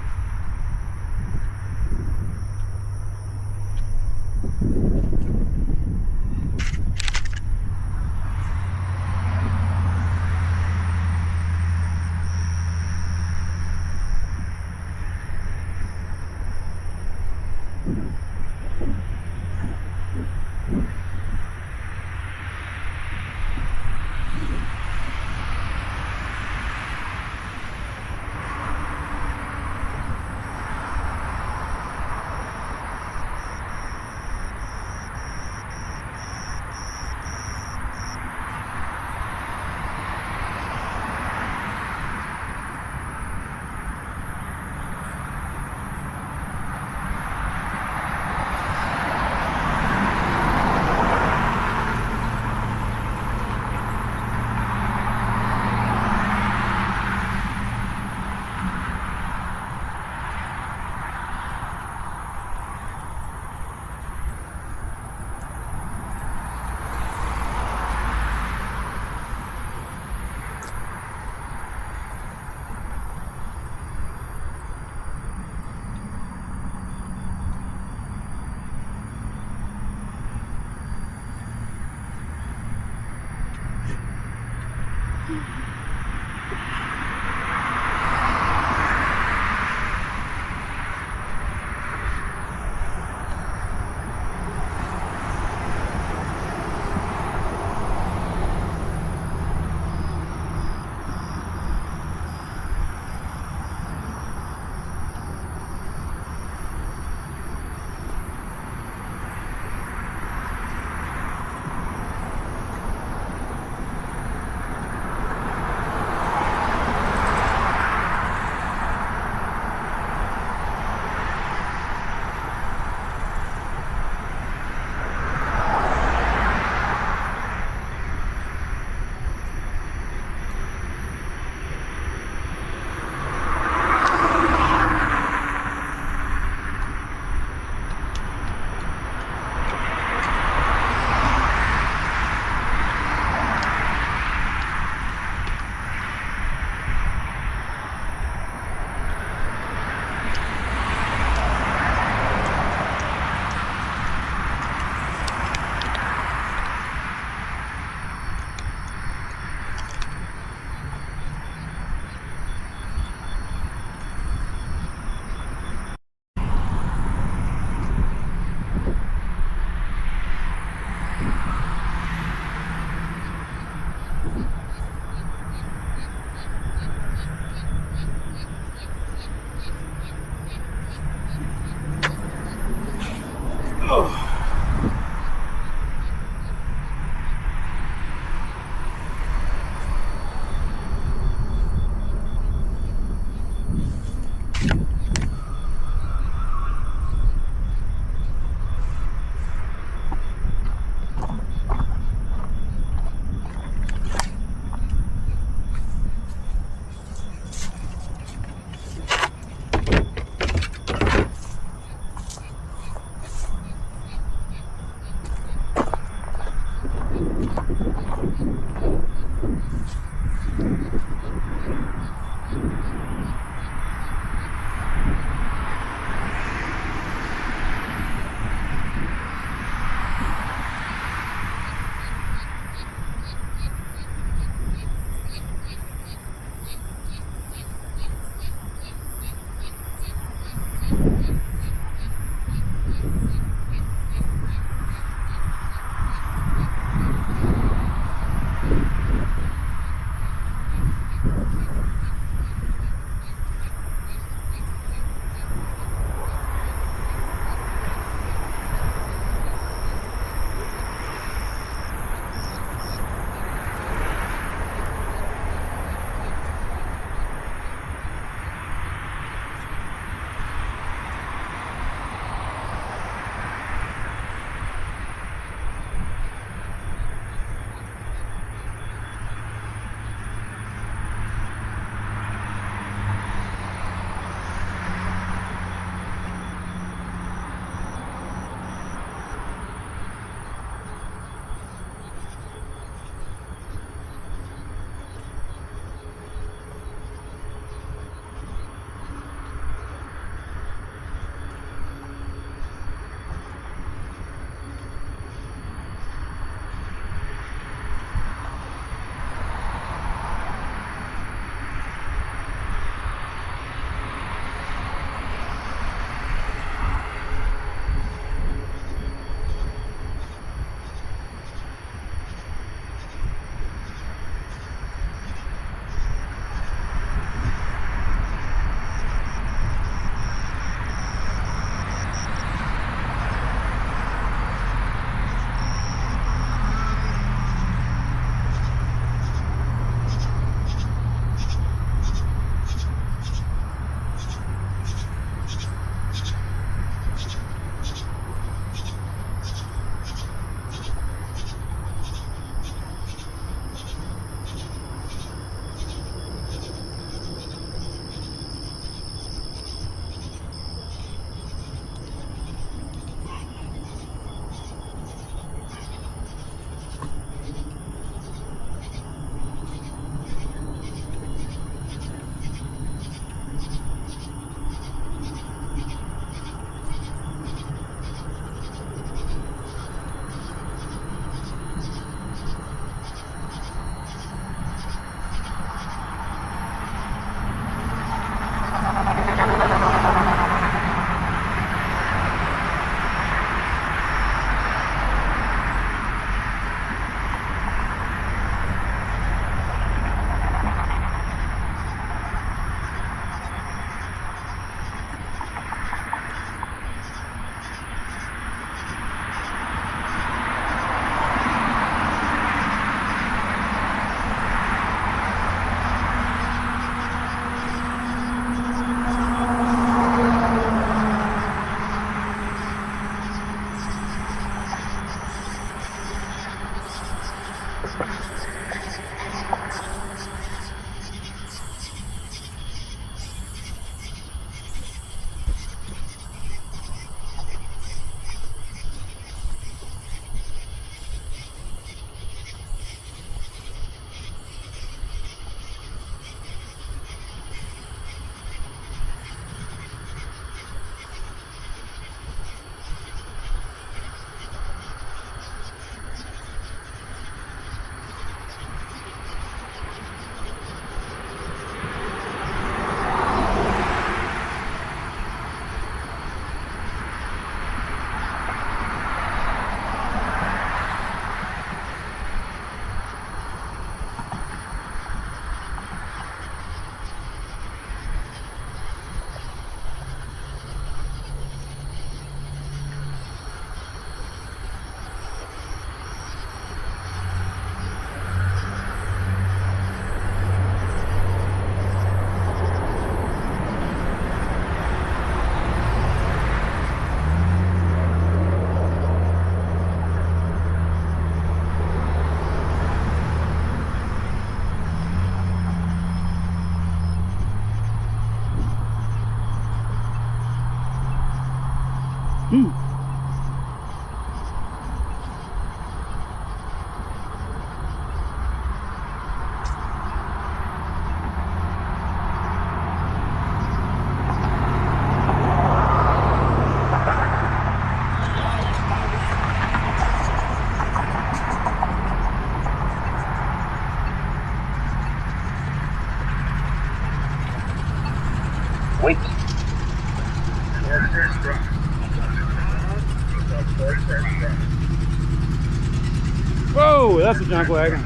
Whoa, that's a junk wagon.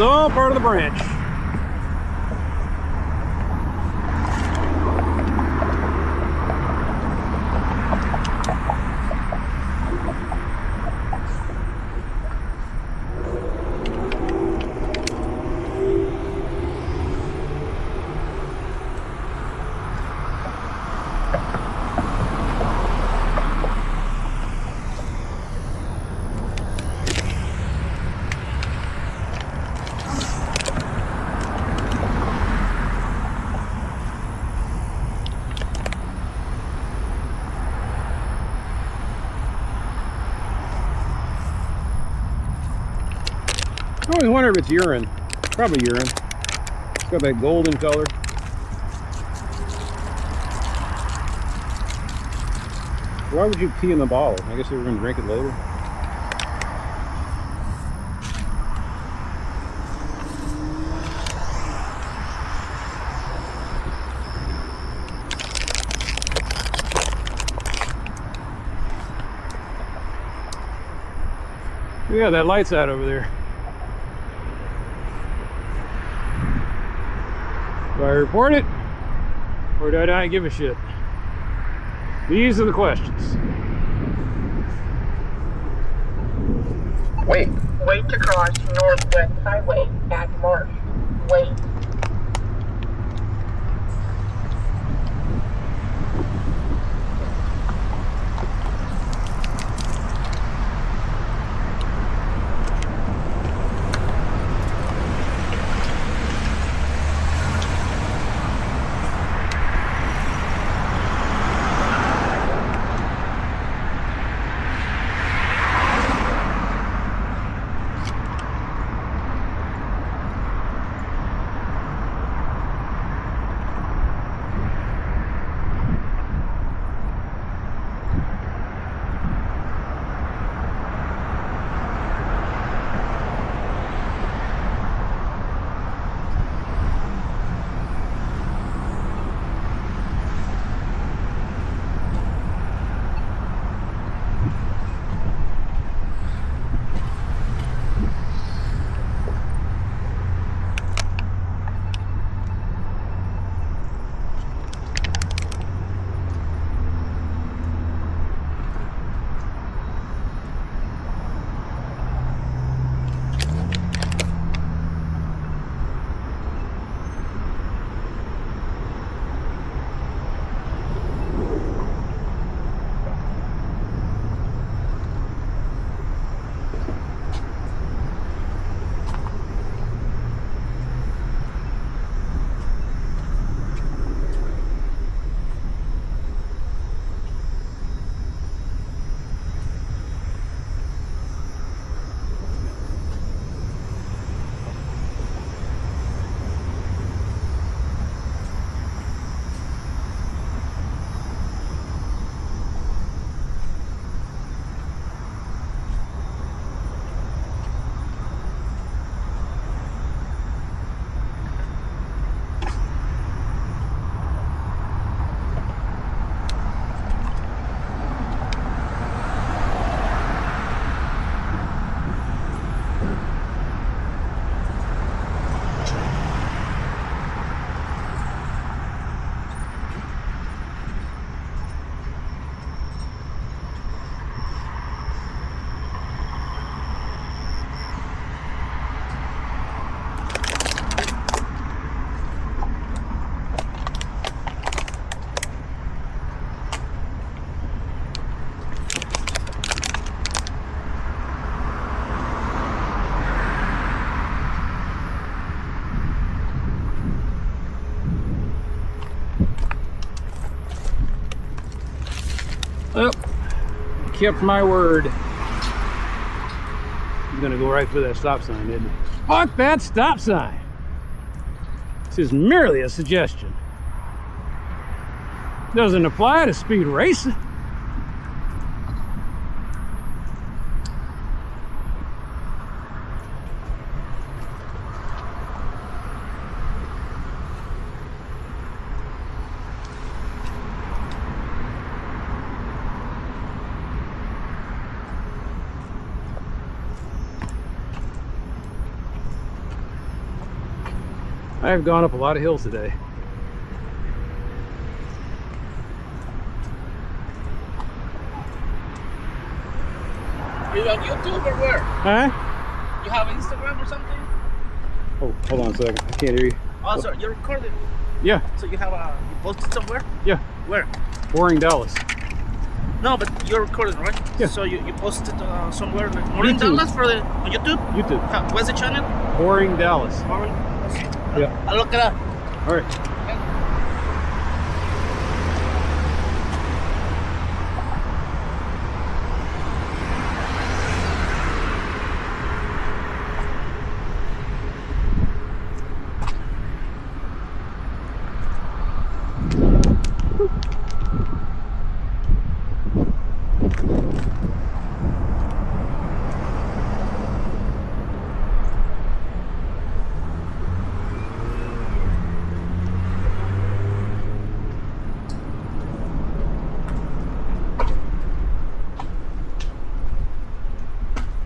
It's all part of the branch. I always wonder if it's urine. Probably urine. It's got that golden color. Why would you pee in the bottle? I guess they were going to drink it later. Yeah, that light's out over there. Do I report it, or do I not give a shit? These are the questions. Wait to cross Northwest Highway at Marsh. Wait. Well, kept my word. I'm gonna go right for that stop sign, isn't it? Fuck that stop sign! This is merely a suggestion. Doesn't apply to speed racing. I've gone up a lot of hills today. You on YouTube or where? Huh? You have Instagram or something? Oh, hold on a second. I can't hear you. Oh, so you're recording. Yeah, So you have you posted somewhere? yeah. Where? Boring Dallas. No, but you're recording, right? Yeah. So you posted somewhere like Boring YouTube. Dallas for the on YouTube? YouTube. What's the channel? Boring Dallas. Boring. Yeah. I'll look it up. All right.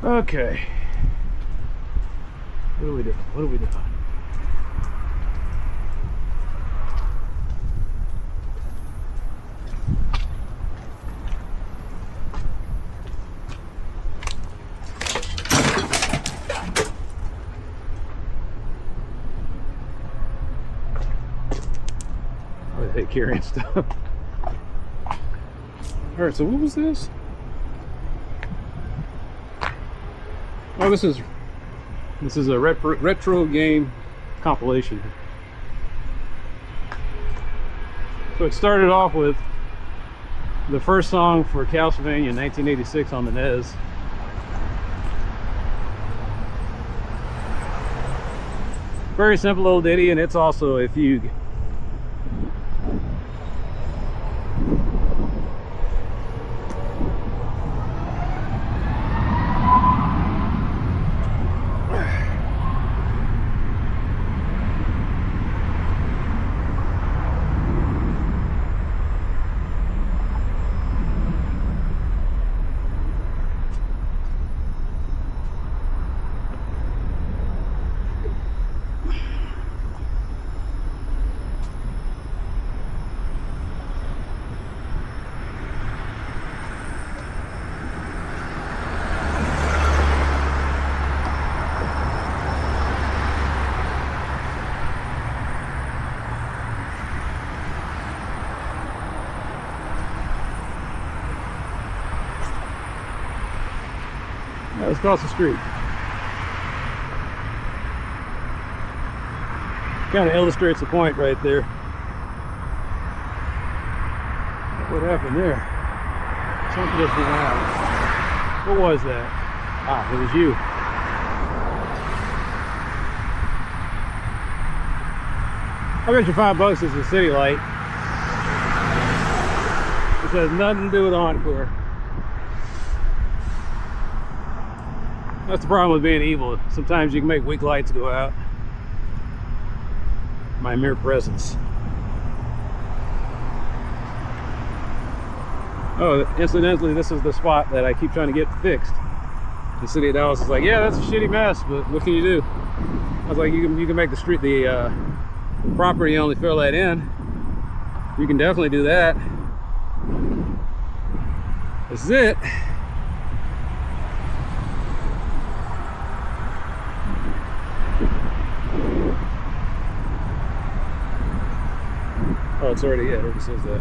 Okay. What are we doing? What are we doing? I hate carrying stuff. Alright, so what was this? Oh, this is a retro game compilation. So it started off with the first song for Castlevania in 1986 on the NES. Very simple little ditty, and it's also a fugue. Let's cross the street. Kind of illustrates the point right there. What happened there? Something just went out. What was that? Ah, it was you. I bet you $5 is the city light. It says nothing to do with Encore. That's the problem with being evil. Sometimes you can make weak lights go out. My mere presence. Oh, incidentally, this is the spot that I keep trying to get fixed. The city of Dallas is like, yeah, that's a shitty mess, but what can you do? I was like, you can make the street, the property only fill that in. You can definitely do that. This is it. Oh, it's already, yeah, it already says that.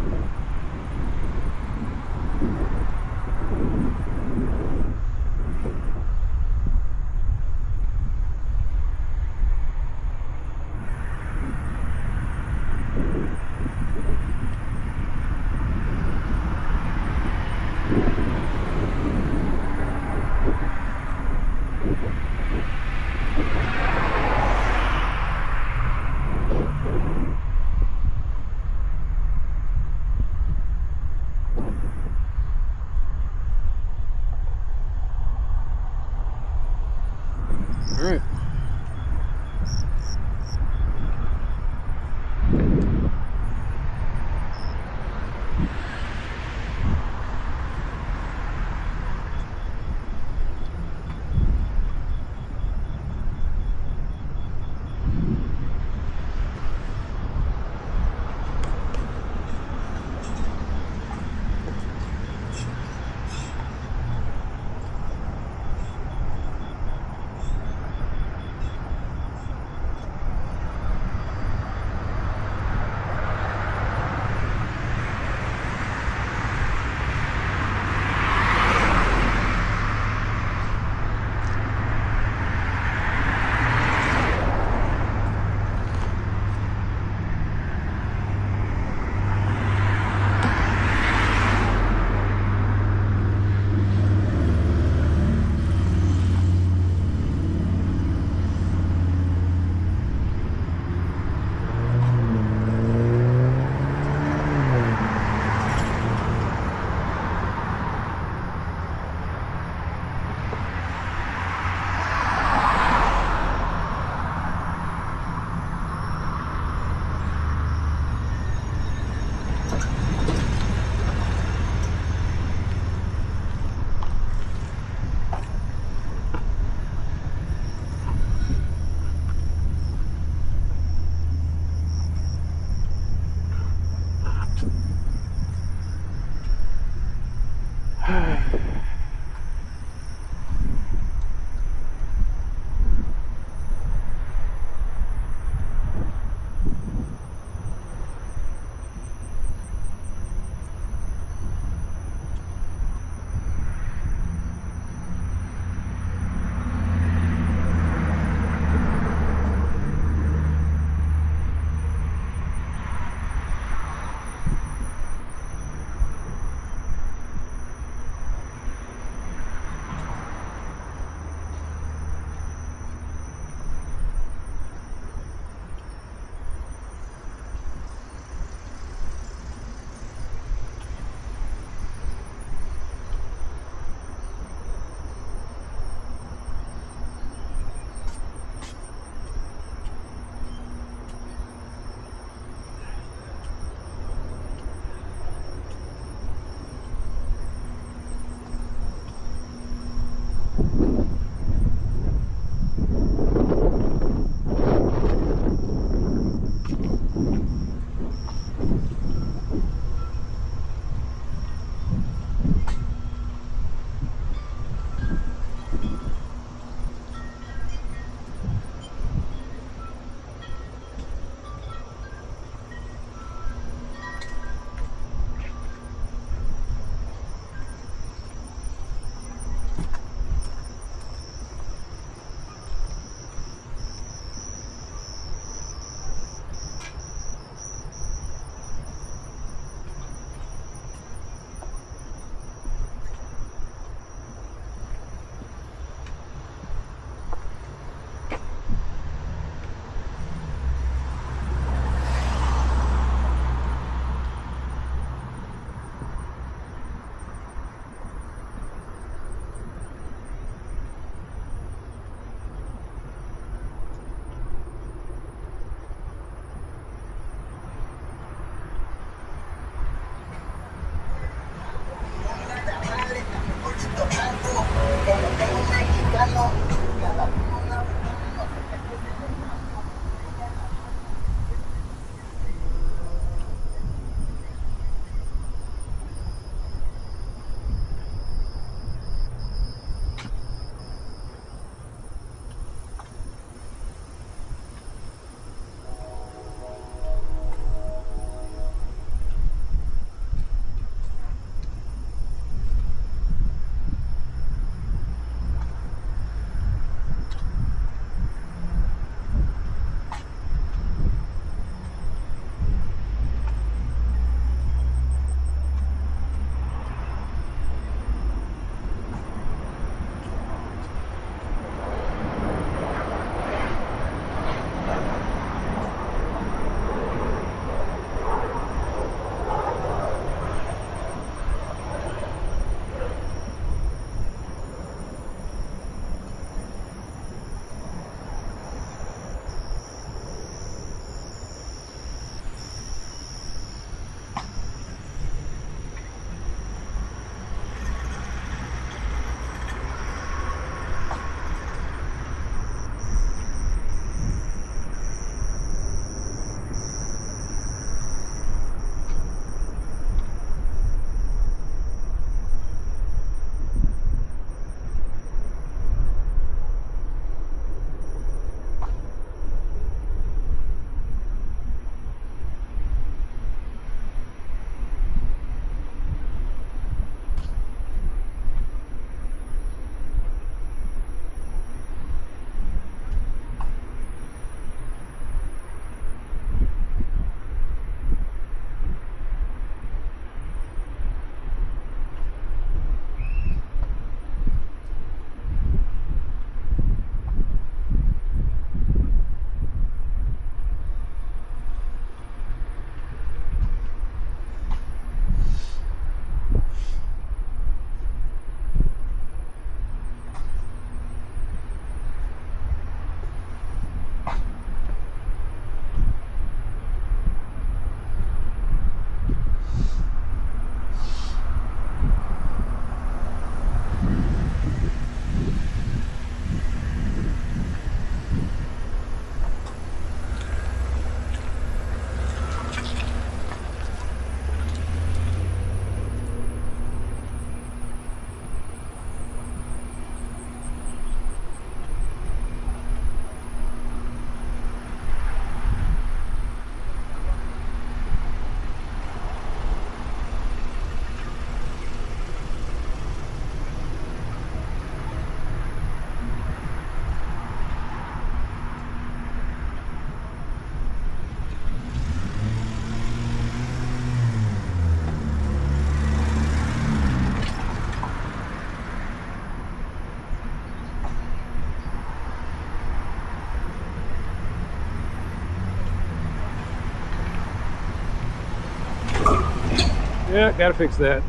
Yeah, gotta fix that.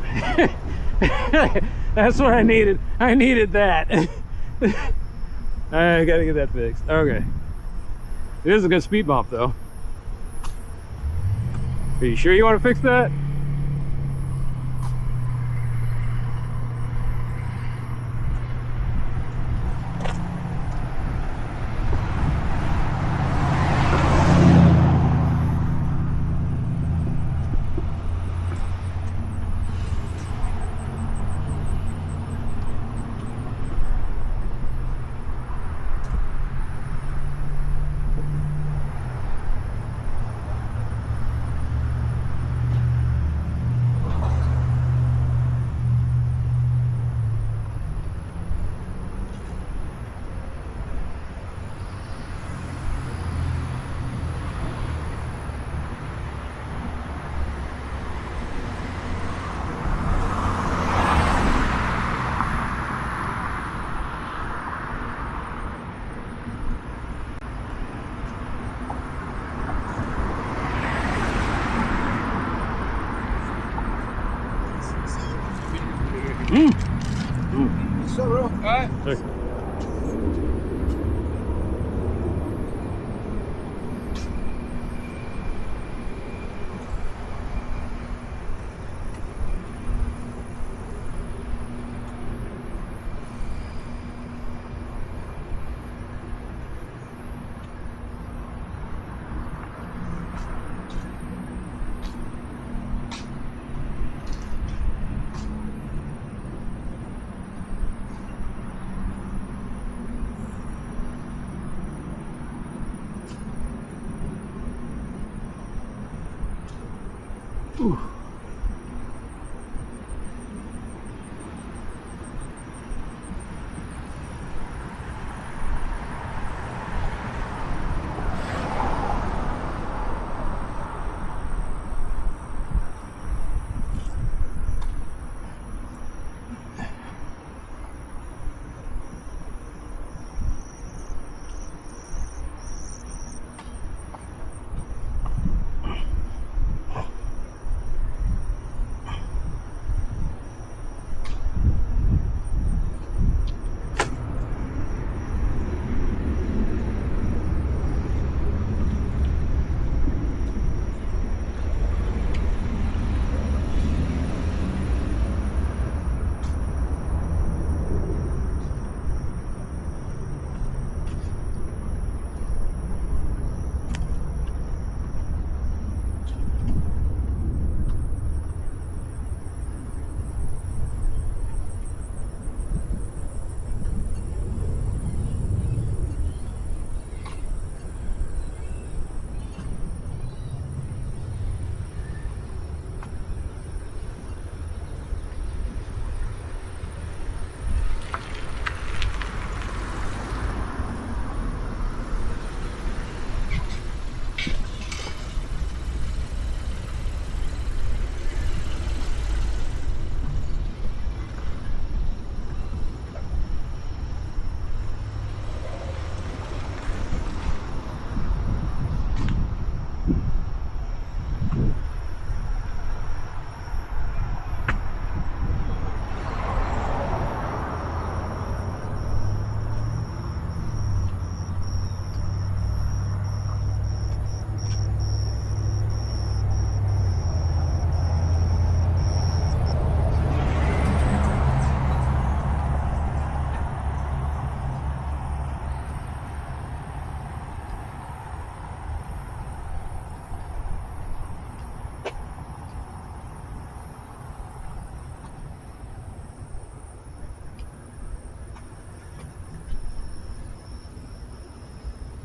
That's what I needed. I needed that. I gotta get that fixed. Okay. It is a good speed bump though. Are you sure you want to fix that? So, bro. All right. Hey. Ooh.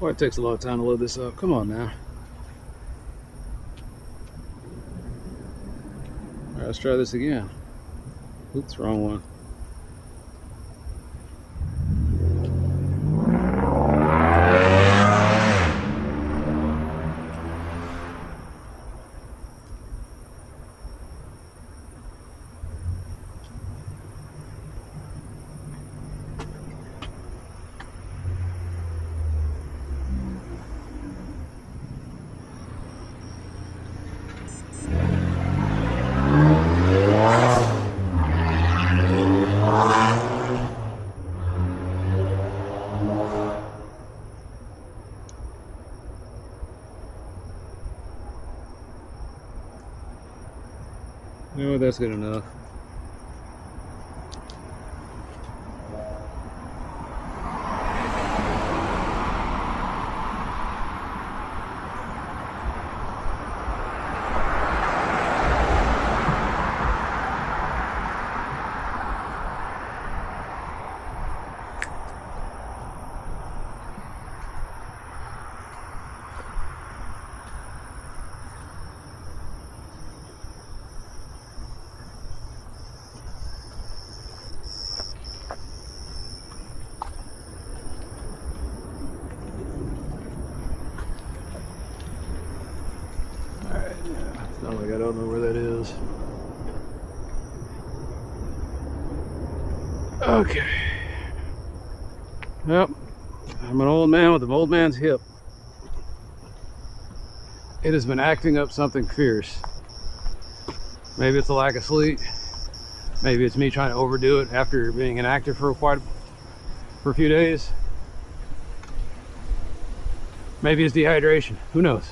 Boy, it takes a long time to load this up. Come on now. All right, let's try this again. Oops, wrong one. Oh, that's good enough. Not like I don't know where that is. Okay. Yep. I'm an old man with an old man's hip. It has been acting up something fierce. Maybe it's a lack of sleep. Maybe it's me trying to overdo it after being inactive for a few days. Maybe it's dehydration. Who knows?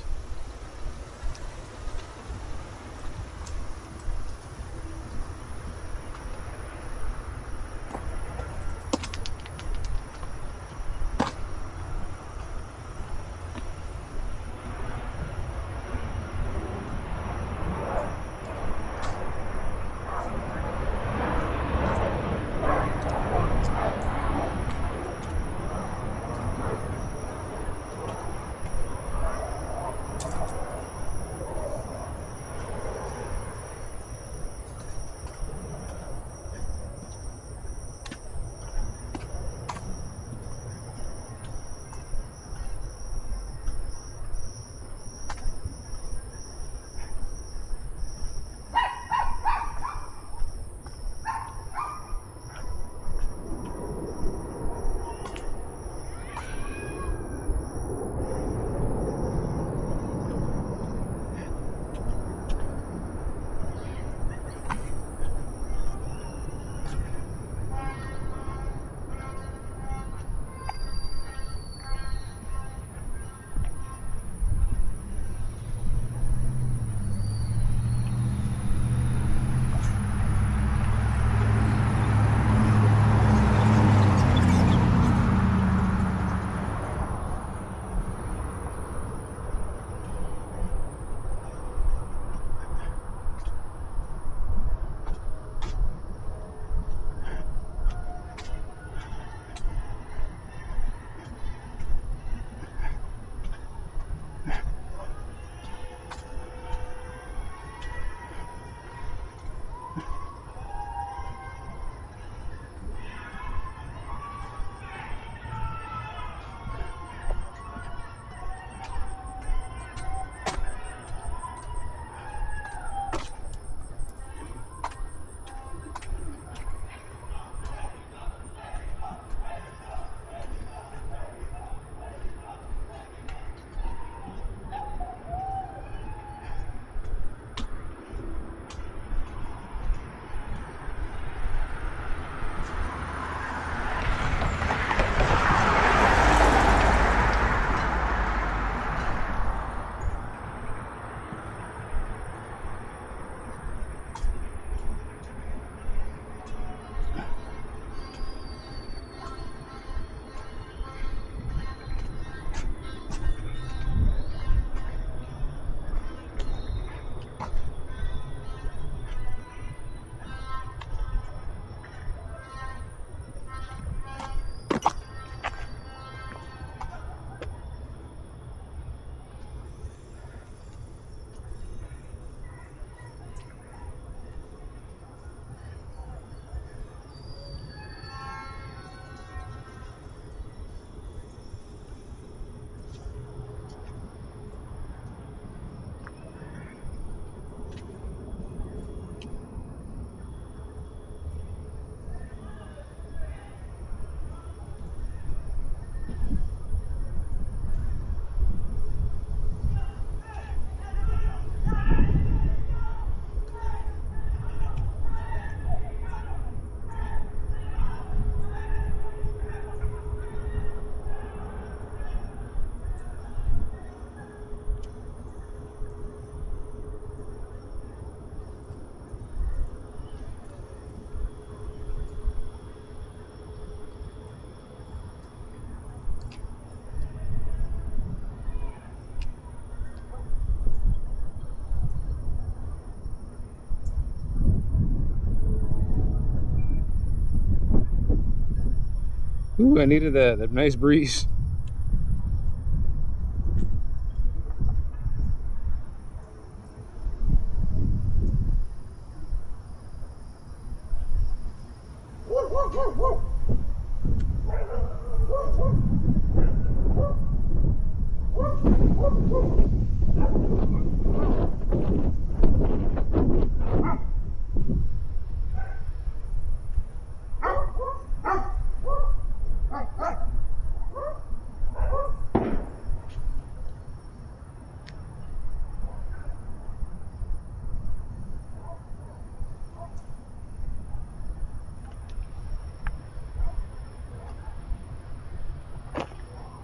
Ooh, I needed that nice breeze.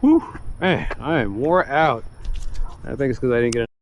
Whew, man, I am wore out. I think it's because I didn't get